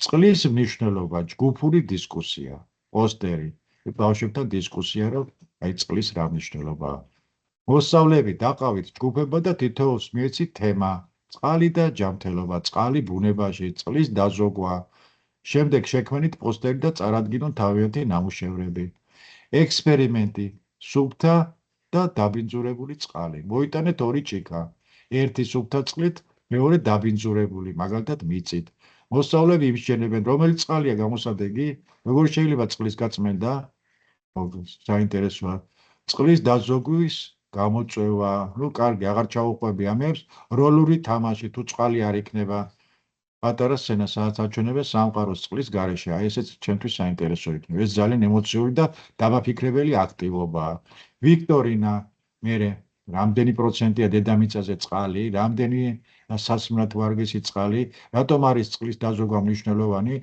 წყლის მნიშვნელობა ჯგუფური დისკუსია, პოსტერი, ბავშვებთან დისკუსია რომ აი წყლის რა მნიშვნელობაა. მოსწავლეები დაყავით ჯგუფებად და თითოეულს მიეცით თემა წყალი და ჯანმრთელობა წყალი ბუნებაში წყლის დაზოგვა შემდეგ შექმნით პოსტერი და წარადგინონ თავიანთი ნამუშევრები ექსპერიმენტი სუფთა და დაბინძურებული წყალი მოიტანეთ ორი ჭიქა ერთი სუფთა წყლით მეორე დაბინძურებული მაგალითად მიწით მოსწავლეები იმსჯენებენ რომელიც წყალია გამოსადეგი როგორ შეიძლება წყლის გაწმენდა საინტერესოა წყლის დაზოგვის გამოწვევა, ну, კარგი, აღარ ჩაუყვები ამებს, როლური თამაში თუ წყალი არ იქნება. პატარა სცენა, სადაც აჩვენებენ სამყაროს წყლის გარეშე. აი ესეც ჩემთვის საინტერესო იქნება. ეს ძალიან ემოციური და დამაფიქრებელი აქტივობაა. ვიქტორინა, მერე, რამდენი პროცენტია დედამიწაზე წყალი, რამდენი სასმლად ვარგისი წყალი, რატომ არის წყლის დაზოგვა მნიშვნელოვანი?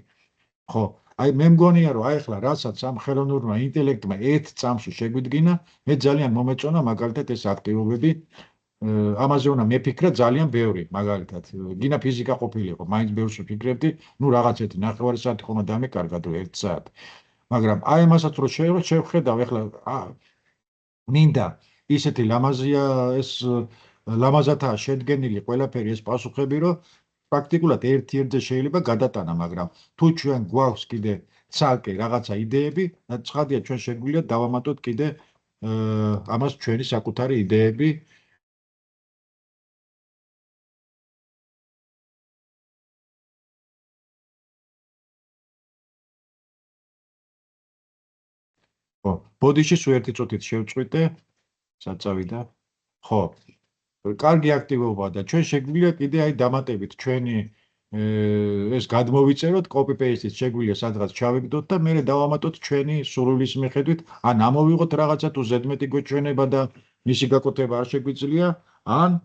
ხო, აი მე მგონია რომ აი ახლა რასაც ამ ხელოვნურმა ინტელექტმა ერთ წამში შეგვიდგინა, მე ძალიან მომეწონა მაგალითად ეს აქტივობები ამაზე უნდა მეფიქრა ძალიან ბევრი მაგალითად გინა ფიზიკა ყოფილიყო, მაინც ბევრს ვფიქრებდი, ну რაღაცეთი ნახევარი საათი ხომ დამეკარგა თუ 1 საათი. მაგრამ აი ამასაც რო შევხედავ ახლა მინდა ისეთი ლამაზია ეს ლამაზათაა შედგენილი ყველაფერი ეს პასუხები რომ პრაქტიკულად ერთ-ერთზე შეიძლება გადატანა, მაგრამ თუ ჩვენ გვაქვს კიდე ცალკე რაღაცა იდეები, ცხადია ჩვენ შეგვიძლია დავამატოთ კიდე ამას ჩვენი საკუთარი იდეები. ხო, ბოდიში სულ ერთი წუთით შევწყვიტე, საწავიდა. ხო. კარგი აქტივობაა და ჩვენ შეგვიძლია კიდე აი დამატებით ჩვენი ეს გადმოვიწეროთ copy paste-ით შეგვიძლია სადღაც ჩავიგდოთ და მერე დავამატოთ ჩვენი სურვილის მიხედვით ან ამოვიღოთ რაღაცა თუ ზედმეტი გვეჩვენება და მისი გაკეთება არ შეგვიძლია ან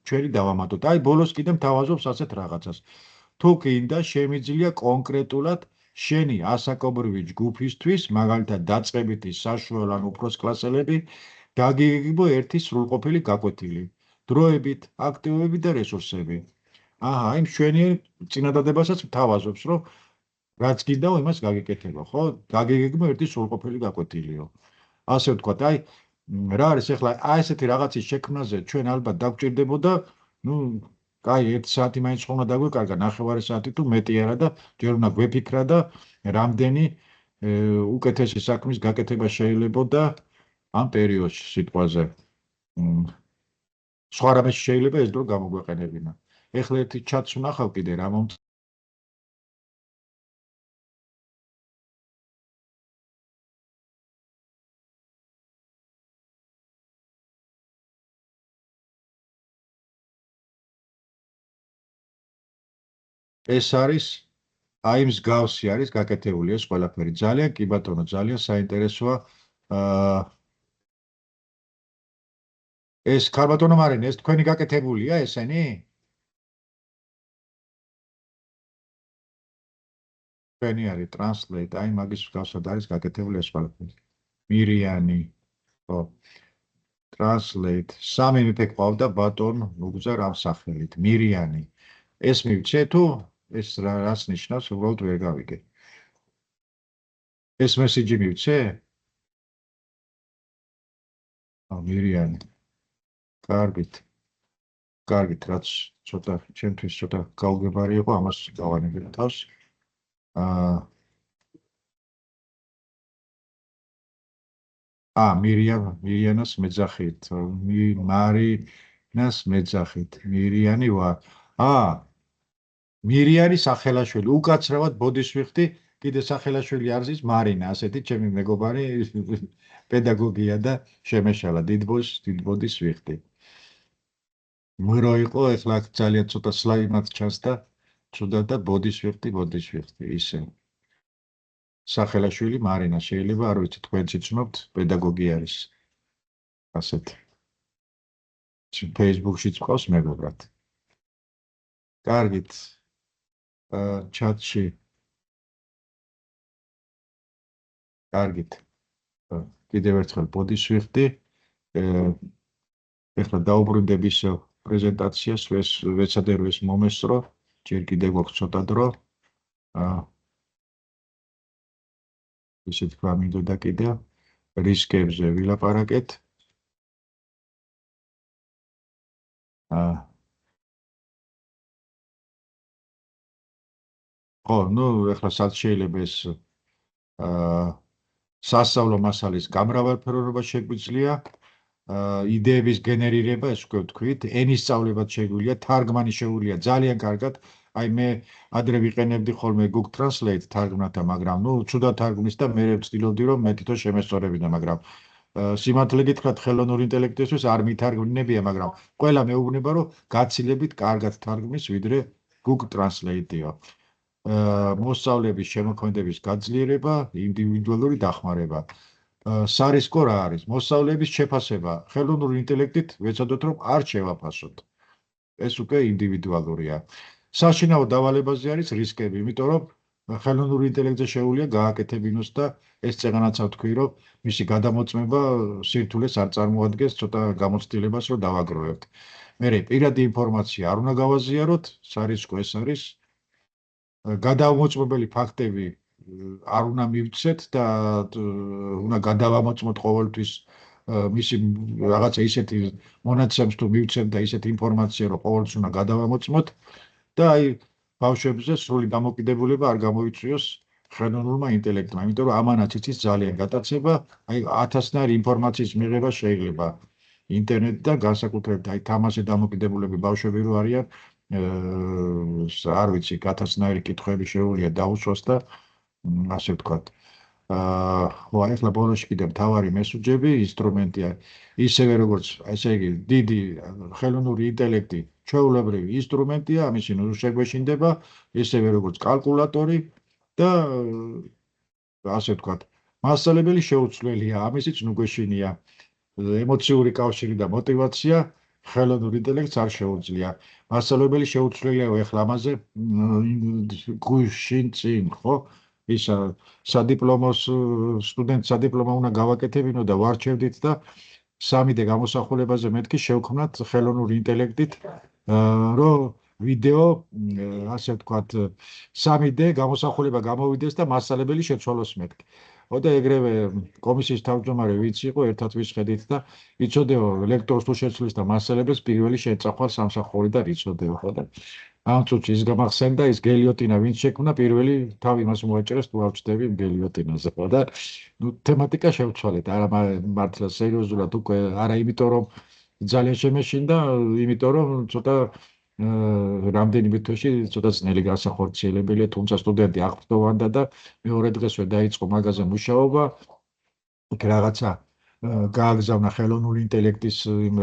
ჩვენი დავამატოთ. აი ბოლოს კიდე მთავაზობს ასეთ რაღაცას. თუ გინდა შემიძლია კონკრეტულად შენი ასაკობრივი ჯგუფისთვის, მაგალითად დაწყებითი, საშუალო ან უფროს კლასელები დაგიგებო ერთი სრულყოფილი გაკვეთილი, დროებით, აქტივობებით და რესურსები. აჰა, აი მშვენიერ წინადადებასაც მთავაზობს, რომ რაც გინდა, იმას გაგიკეთება, ხო? დაგიგებო ერთი სრულყოფილი გაკვეთილიო. ასე ვთქვათ, აი რა არის ახლა აი ესეთი რაღაცის შექმნაზე ჩვენ ალბათ დაგვჭირდებოდა, ну, კაი 1 საათი მაინც ხომ უნდა დაგვეკარგა, 9 საათი თუ მეტი არა და ჯერ უნდა გვეფიქრა და რამდენი უკეთესი საქმის გაკეთება შეიძლებოდა ამ პერიოდში სიტყვაზე. სხვა რამე შეიძლება ეს დრო გამოგვეყენებინა. ეხლა ერთი ჩატს ვნახავ კიდე რა ეს არის აი მსგავსი არის გაკეთებული ეს ყველაფერი. ძალიან კი ბატონო, ძალიან საინტერესოა. ეს ქალბატონო მარინე, ეს თქვენი გაკეთებულია ესენი? თქვენი არის translate, აი მაგის მსგავსად არის გაკეთებული ეს ყველაფერი. მირიანი, ხო. translate, სამი მეფე ყავდა ბატონ უგზა რამ სახელით, მირიანი. ეს მივცე თუ ეს რას ნიშნავს, უბრალოდ ვერ გავიგე. ეს მესიჯი მივცე? მირიანი. კარგით. კარგით, რაც ცოტა ჩემთვის ცოტა გაუგებარი იყო, ამას გავანებებ თავს. მირიანას მეძახით, მარინას მეძახით, მირიანი ვარ. მირიანი სახელაშვილი, უკაცრავად ბოდის ვიხდი, კიდე სახელაშვილი არის ის მარინა, ასეთი ჩემი მეგობარი პედაგოგია და შემეშალა, დიდ ბოდის ვიხდი. მრო იყო, ეხლა ძალიან ცოტა სლაიმად ჩანს და ცუდად და ბოდის ვიხდი, ისე. სახელაშვილი მარინა, შეიძლება არ ვიცი თქვენც იცნობთ, პედაგოგი არის. ასეთი. Facebook-შიც ყავს მეგობრად. კარგით. ჩატში. კარგით. კიდევ ერთხელ ბოდის ვიხდი. ეხლა დაუბრუნდები ისევ პრეზენტაციას, ვეცადე რომ ეს მომესწრო, ჯერ კიდევ გვაქვს ცოტა დრო. ისე თქვა მინდოდა კიდევ რისკებზე ვილაპარაკეთ. ხო, ну, ეხლა სად შეიძლება ეს სასწავლო მასალის გამრავალფეროვნება შეგვიძლია, იდეების გენერირება, ეს უკვე ვთქვით, ენის სწავლებაც შეგვიძლია, თარგმანი შეუძლია ძალიან კარგად. აი მე ადრე ვიყენებდი ხოლმე Google Translate თარგმნათა, მაგრამ ну, ცუდად თარგმნის და მე ვცდილობდი რომ მე თვითონ შემესწორებინა, მაგრამ სიმართლე გითხრათ, ხელოვნური ინტელექტისთვის არ მითარგმნებია, მაგრამ ყველა მეუბნება რომ გაცილებით კარგად თარგმნის, ვიდრე Google Translate-ია. მოსწავლების შემოქმედების გაძლიერება, ინდივიდუალური დახმარება. სარისკო რა არის? მოსწავლეების შეფასება ხელოვნური ინტელექტით ვეცადოთ რომ არ შევაფასოთ. ეს უკვე ინდივიდუალურია. საშინაო დავალებაზე არის რისკები, იმიტომ რომ ხელოვნური ინტელექტზე შეუძლია გააკეთებინოს და ეს წეღანაც ვთქვი, რომ მისი გადამოწმება სირთულეს არ წარმოადგენს, ცოტა გამოცდილებას რომ დავაგროვებთ. მერე პირადი ინფორმაცია არ უნდა გავაზიაროთ, სარისკო ეს არის. გადამოწმებელი ფაქტები არ უნდა მივცეთ და უნდა გადავამოწმოთ ყოველთვის მისი რაღაცა ისეთი მონაცემს თუ მივცემ და ისეთი ინფორმაცია რომ ყოველთვის უნდა გადავამოწმოთ და აი ბავშვებზე სრული დამოკიდებულება არ გამოიწვიოს ხელოვნურმა ინტელექტმა, იმიტომ რომ ამანაც იცის ძალიან გატაცება, აი 1000-ნაირი ინფორმაციის მიღება შეიძლება ინტერნეტიდან, განსაკუთრებით აი თამაში დამოკიდებულები ბავშვები რო არიან, არ ვიცი, 1000-ნაირი კითხვები შეუძლია დაუსვას და ასე ვთქვათ. ხო, ახლა ბოლოში კიდევ მთავარი მესუჯები, ინსტრუმენტია, ისევე როგორც, ესე იგი, დიდი ხელოვნური ინტელექტი ჩვეულებრივი ინსტრუმენტია, ამისი ნუ შეგვეშინდება, ისევე როგორც კალკულატორი და ასე ვთქვათ, მასწავლებელი შეუცვლელია, ამისიც ნუ გვეშინია. ემოციური კავშირი და мотиваცია ხელოვნურ ინტელექტს არ შეუძლია. მასწავლებელი შეუცვლელია ეხლა ამაზე გუშინ წინ, ხო? ისა სადიპლომოს სტუდენტ სადიპლომო უნდა გავაკეთებინო და ვარჩევდით და 3D გამოსახულებაზე მეთქი შევქმნათ ხელოვნური ინტელექტით, რომ ვიდეო, ასე ვთქვათ, 3D გამოსახულება გამოვიდეს და მასწავლებელი შეცვალოს მეთქი. ხო და ეგრევე კომისიის თავმჯდომარე ვინც იყო ერთად ვისხედით და იცოდებო ლექტორს თუ შეცვლის და მასწავლებელს პირველი შეეწახვა სამსახური და რიცოდებო ხო და ამ წუთში ის გამახსენდა ის გელიოტინა ვინც შექმნა პირველი თავი მას მოაჭერეს თუ ავჩდები გელიოტინაზე ხო და ნუ თემატიკა შევცვალეთ არა მართლა სერიოზულად უკვე არა იმიტომ რომ ძალიან შემეშინდა იმიტომ რომ ცოტა რამდენიმე თვეში ცოტა ძნელი განსახორციელებელია თუმცა სტუდენტი აღფრთოვანდა და მეორე დღესვე დაიწყო მაგაზე მუშაობა იქ რაღაცა გააგზავნა ხელოვნური ინტელექტის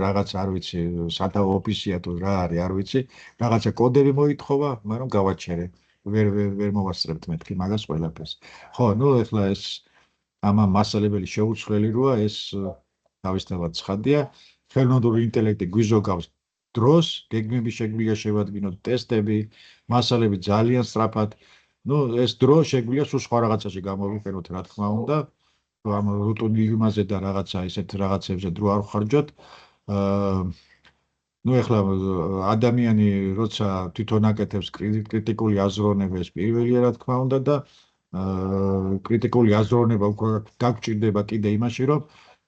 რაღაც არ ვიცი სათავო ოფისია თუ რა არის არ ვიცი რაღაცა კოდები მოითხოვა მაგრამ გავაჩერე ვერ მოვასწრებთ მეთქი მაგას ყველაფერს ხო ნუ ეხლა ეს ამან მასალებელი შეუცვლელი როა ეს თავისთავად ცხადია ხელოვნური ინტელექტი გვიზოგავს დროს გეგმები შეგვიძლია შევადგინოთ ტესტები მასალები ძალიან სწრაფად ნუ ეს დრო შეგვიძლია სულ სხვა რაღაცაში გამოვიყენოთ რა თქმა უნდა ამ რუტინულიმაზე და რაღაცა ისეთ რაღაცებზე დრო არ ვხარჯოთ ნუ ეხლა ადამიანი როცა თვითონ აკეთებს კრიტიკული აზროვნება ეს პირველია რა თქმა უნდა და კრიტიკული აზროვნება უკვე გაგჭირდება კიდე იმაში რომ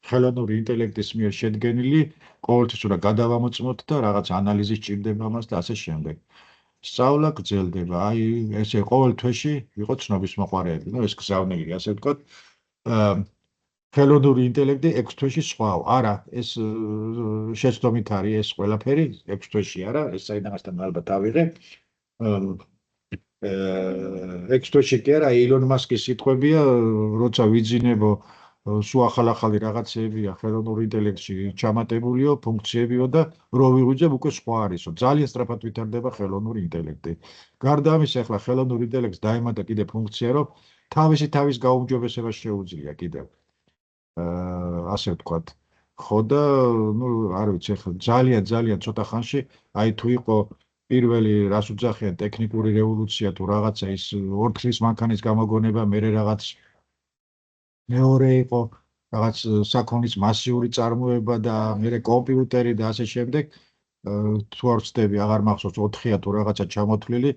ხელოვნური ინტელექტის მიერ შედგენილი ყოველთვის უნდა გადავამოწმოთ და რაღაც ანალიზი სჭირდება მას და ასე შემდეგ სწავლა გრძელდება აი ესე ყოველ თვეში იყო ცნობის მოყარეები ნუ ეს გზავნილი ასე ვთქვათ ხელოვნური ინტელექტი 6 თვეში სხვაო. არა, ეს შეცდომით არის ეს ყველაფერი 6 თვეში არა, ეს საიდანაცთან ალბათ ავიღე. 6 თვეში კი არა, ილონ მასკის სიტყვებია, როცა ვიძინებო სულ ახალ-ახალი რაღაცეებია ხელოვნურ ინტელექტში ჩამატებულიო, ფუნქციებიო და რო ვიღვიძებ უკვე სხვა არისო. ძალიან სწრაფად ვითარდება ხელოვნური ინტელექტი. გარდა ამისა, ახლა ხელოვნურ ინტელექტს დაემატა კიდე ფუნქცია, რომ თავის გაუმჯობესება შეუძლია კიდევ. ასე ვთქვათ. ხო და ნუ არ ვიცი, ახლა ძალიან ცოტა ხანში, აი თუ იყო პირველი რას უძახიან ტექნიკური რევოლუცია თუ რაღაცა ის ორქლის მანქანის გამოგონება, მერე რაღაც მეორე იყო რაღაც საქონლის მასიური წარმოება და მერე კომპიუტერი და ასე შემდეგ. თუ არ ვცდები, აღარ მახსოვს 4-ია თუ რაღაცა ჩამოთვლილი.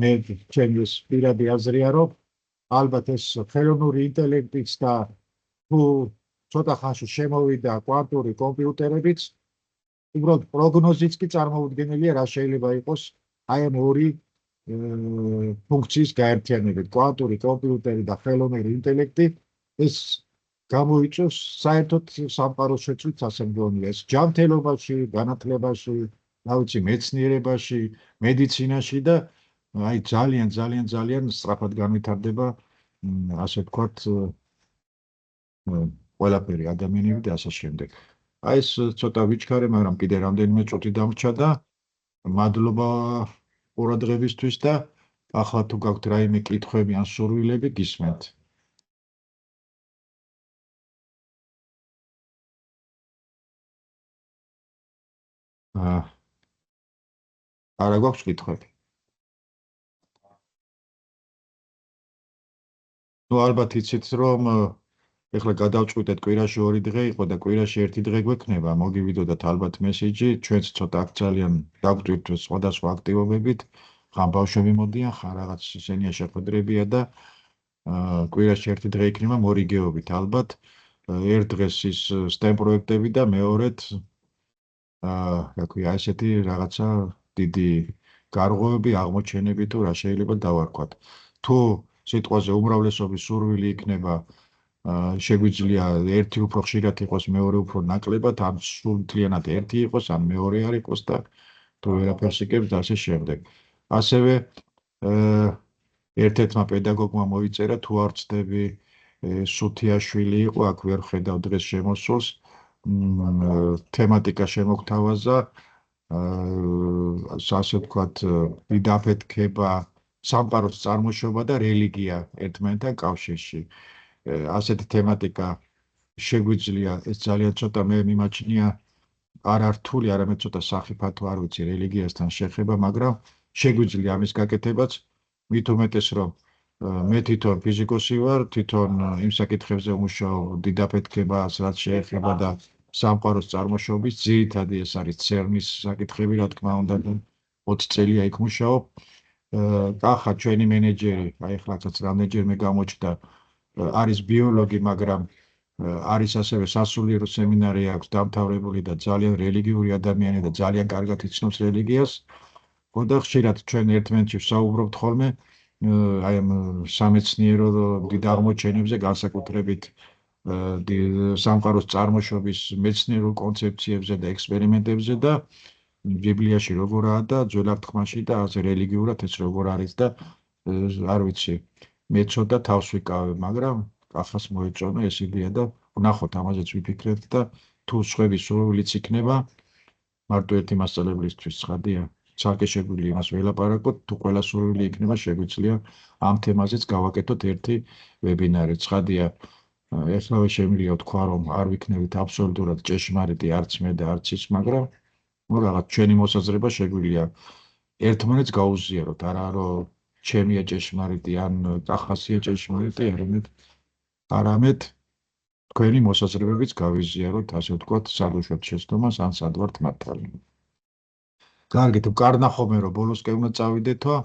მე ჩემი პირადი აზრია, რომ ალბათ ეს ხელოვნური ინტელექტიც და თუ ცოტა ხანში შემოვიდა კვანტური კომპიუტერებიც, უბრალოდ პროგნოზიც კი წარმოუდგენელია, რა შეიძლება იყოს აი ამ ორი ფუნქციის გაერთიანებით, კვანტური კომპიუტერი და ხელოვნური ინტელექტი, ეს გამოიწვევს საერთოდ სამყაროს შეცვლით ასე მგონია. ეს ჯანმრთელობაში, განათლებაში, რა ვიცი, მეცნიერებაში, მედიცინაში და აი ძალიან სწრაფად განვითარდება, ასე ვთქვათ, ყველაფერი ადამიანები და ასე შემდეგ. აი ეს ცოტა ვიჩქარე, მაგრამ კიდე რამდენიმე წუთი დამრჩა და მადლობა ყურადღებისთვის და ახლა თუ გაქვთ რაიმე კითხვები ან სურვილები, გისმენთ. არა გვაქვს კითხვები. ნუ ალბათ იცით რომ ეხლა გადავწყვიტეთ კვირაში 2 დღე იყო და კვირაში 1 დღე გვექნება, მოგივიდოდათ ალბათ მესეჯი, ჩვენც ცოტა აქ ძალიან დავგვტვირთ სხვადასხვა აქტივობებით, ხან ბავშვები მოდიან, ხან რაღაც ისენია შეხვედრებია და კვირაში 1 დღე იქნება მორიგეობით ალბათ. ერთ დღეს ის STEM პროექტები და მეორედ რა ქვია, ესეთი რაღაცა დიდი გარღვევები, აღმოჩენები თუ რა შეიძლება დავარქვათ. თუ სიტყვაზე უმრავლესობის სურვილი იქნება შეგვიძლია ერთი უფრო ხშირად იყოს, მეორე უფრო ნაკლებად, ან სრულთლიანად ერთი იყოს, ან მეორე არ იყოს და თუ ვერაფერს იკებს და ასე შემდეგ. ასევე ერთ-ერთმა პედაგოგმა მოიწერა, თუ არ ვცდები, სუთიაშვილი იყო, აქ ვერ ხედავ დღეს შემოსულს, თემატიკა შემოგთავაზა, ასე ვთქვათ, დიდაფეთქება, სამყაროს წარმოშობა და რელიგია ერთმანეთთან კავშირში. ასეთი თემატიკა შეგვიძლია, ეს ძალიან ცოტა მე მიმაჩნია არ რთული, არამედ ცოტა სახიფათო, არ ვიცი, რელიგიასთან შეხება, მაგრამ შეგვიძლია ამის გაკეთებაც, მით უმეტეს რომ მე თვითონ ფიზიკოსი ვარ, თვითონ იმ საკითხებზე ვმუშაობ, დიდაფეთქებას, რაც შეეხება და სამყაროს წარმოშობის, ძირითადი ეს არის CERN-ის საკითხები, რა თქმა უნდა, 20 წელია იქ მუშაობ. კახა ჩვენი მენეჯერი, აი ხლაცაც რამდენჯერმე გამოჩნდა, არის ბიოლოგი, მაგრამ არის ასევე სასულიერო სემინარი აქვს დამთავრებული და ძალიან რელიგიური ადამიანი და ძალიან კარგად იცნობს რელიგიას. და ხშირად ჩვენ ერთმანეთში ვსაუბრობთ ხოლმე აი ამ სამეცნიერო დიდ აღმოჩენებზე, განსაკუთრებით სამყაროს წარმოშობის მეცნიერულ კონცეფციებზე და ექსპერიმენტებზე და ბიბლიაში როგორაა და ძველ აღთქმაში და ასე რელიგიურად ეს როგორ არის და არ ვიცი, მე ცოტა თავს ვიკავებ, მაგრამ ახას მოეწონა ეს იდეა და ვნახოთ, ამაზეც ვიფიქრებთ და თუ სხვები სრულიც იქნება, მარტო ერთი მასწავლებლისთვის ცხადია. ცალკე შეგვიძლია იმას ველაპარაკოთ, თუ ყველა სურვილი იქნება, შეგვიძლია ამ თემაზეც გავაკეთოთ ერთი ვებინარი. ცხადია, ეხლავე შემიძლია თქვა, რომ არ ვიქნებით აბსოლუტურად ჭეშმარიტი არც მე და არც ის, მაგრამ რაღაც ჩვენი მოსაზრება შეგვიძლია ერთმანეთს გაუზიაროთ, არა რომ ჩემია ჭეშმარიტი ან კახასია ჭეშმარიტი, არამედ თქვენი მოსაზრებებიც გავიზიაროთ, ასე ვთქვათ, სად უშვებთ შეცდომას ან სად ვართ მართალი. კარგით, ვკარნახობენ, რომ ბოლოსკენ უნდა წავიდეთო,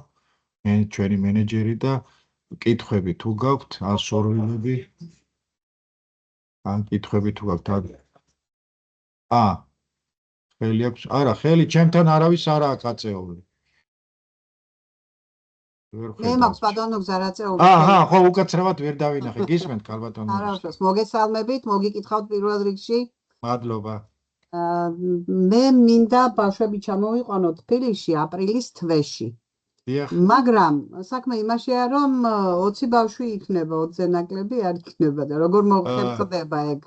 ჩვენი მენეჯერი და კითხვები თუ გაქვთ, ან სურვილები, ან კითხვები თუ გაქვთ. ხელი აქვს? არა, ხელი ჩემთან არავის არა აქვს აწეული. მე მაქვს ბატონო გზარაწეული. ხო, უკაცრავად ვერ დავინახე. გისმენთ ქალბატონო. არა, უშავს, მოგესალმებით, მოგიკითხავთ პირველ რიგში. მადლობა. მე მინდა ბავშვები ჩამოვიყვანოთ თბილისში აპრილის თვეში. მაგრამ საქმე იმაშია, რომ 20 ბავშვი იქნება, 20-ზე ნაკლები არ იქნება და როგორ მოხერხდება ეგ?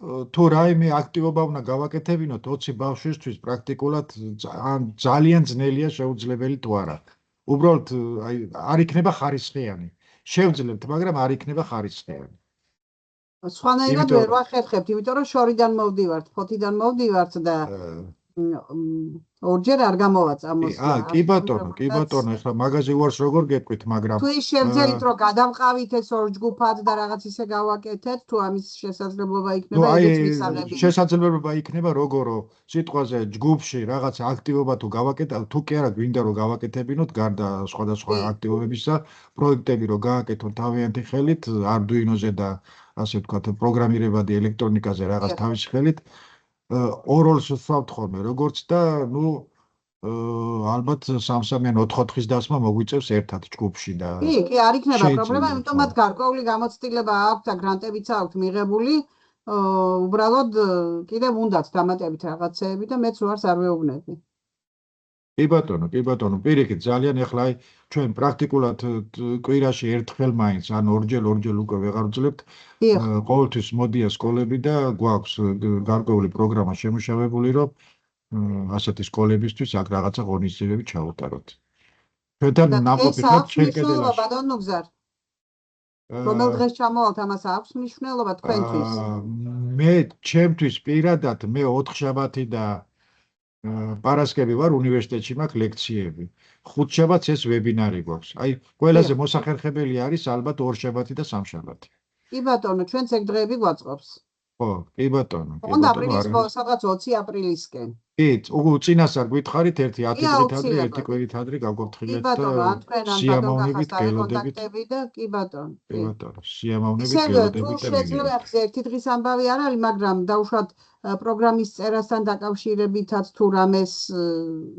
თუ რაიმე აქტივობა უნდა გავაკეთებინოთ 20 ბავშვისთვის პრაქტიკულად ძალიან ძნელია შეუძლებელი თუ არა. უბრალოდ არ იქნება ხარისხიანი. შევძლებთ, მაგრამ არ იქნება ხარისხიანი. სხვანაირად ვერ ვახერხებთ, იმიტომ რომ შორიდან მოვდივართ, ფოთიდან მოვდივართ და ორჯერ არ გამოვაცა მოსვლა. კი ბატონო, ეხლა მაღაზი ვარს როგორ გეტყვით, მაგრამ თუ ის შევძელით რომ გადავყავით ეს ორ ჯგუფად და რაღაც ისე გავაკეთეთ, თუ ამის შესაძლებლობა იქნება, ეგეც მისაღები. შესაძლებლობა იქნება როგორო სიტყვაზე ჯგუფში რაღაც აქტივობა თუ გავაკეთებთ, თუ კი არა გვინდა რომ გავაკეთებინოთ, გარდა სხვადასხვა აქტივობებისა, პროექტები რომ გააკეთოთ თავიანთი ხელით, არდუინოზე და ასე ვთქვათ, პროგრამირებადი ელექტრონიკაზე რაღაც თავის ხელით. ოროლს ვსვამთ ხოლმე, როგორც და ალბათ 3-3 ან 4-4-ის დასმა მოგვიწევს ერთად ჯგუფში და კი, არ იქნება პრობლემა, იმიტომ მათ გარკვეული გამოცდილება აქვს და გრანტებიც აქვს მიღებული. უბრალოდ კიდევ უნდათ დამატებით რაღაცეები და მეც უარს არ ვეუბნები. კი ბატონო, პირიქით ძალიან ეხლა ჩვენ პრაქტიკულად კვირაში ერთხელ მაინც ან ორჯერ უკვე ვეღარ ვძლებთ. ყოველთვის მოდიან სკოლები და გვაქვს გარკვეული პროგრამა შემუშავებული, რომ ასეთი სკოლებისთვის აქ რაღაცა ღონისძიებები ჩაუტაროთ. ჩვენთან ნამყოფითად შეკედილაში. ბატონო გზარ. რომელ დღეს ჩამოვალთ, ამას აქვს მნიშვნელობა თქვენთვის? მე ჩემთვის პირადად მე 4 შაბათი და პარასკევი ვარ უნივერსიტეტში, მაქვს ლექციები. 5 შაბათს ეს ვებინარი გვაქვს. აი, ყველაზე მოსახერხებელი არის ალბათ 2 შაბათი და 3 შაბათი. კი ბატონო, ჩვენც ეგ დღეები გვაწყობს. ხო, კი ბატონო. უნდა აპრილის სადღაც 20 აპრილისკენ. კი, წინასწარ გითხარით ერთი 10 დღით ადრე, ერთი კვირით ადრე გავგვაფრთხილეთ და სიამოვნებით გელოდებით. კი ბატონო. კი ბატონო, სიამოვნებით გელოდებით და შეიძლება ერთი დღის ამბავი არ არის, მაგრამ დაუშვათ პროგრამის წერასთან დაკავშირებითაც თუ რამეს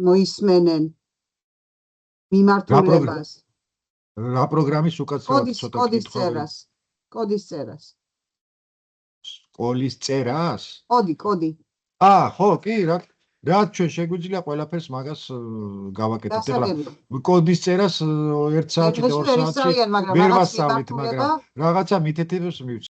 მოისმენენ მიმართულებას. რა პროგრამის უკაცრავად ცოტა კოდის წერას. სკოლის წერას? კოდი. ხო, კი, რაც ჩვენ შეგვიძლია ყველაფერს მაგას გავაკეთოთ. ეხლა კოდის წერას 1 საათი და 2 საათი ვერ ვასწავლით, მაგრამ რაღაცა მითითებებს მივცეთ.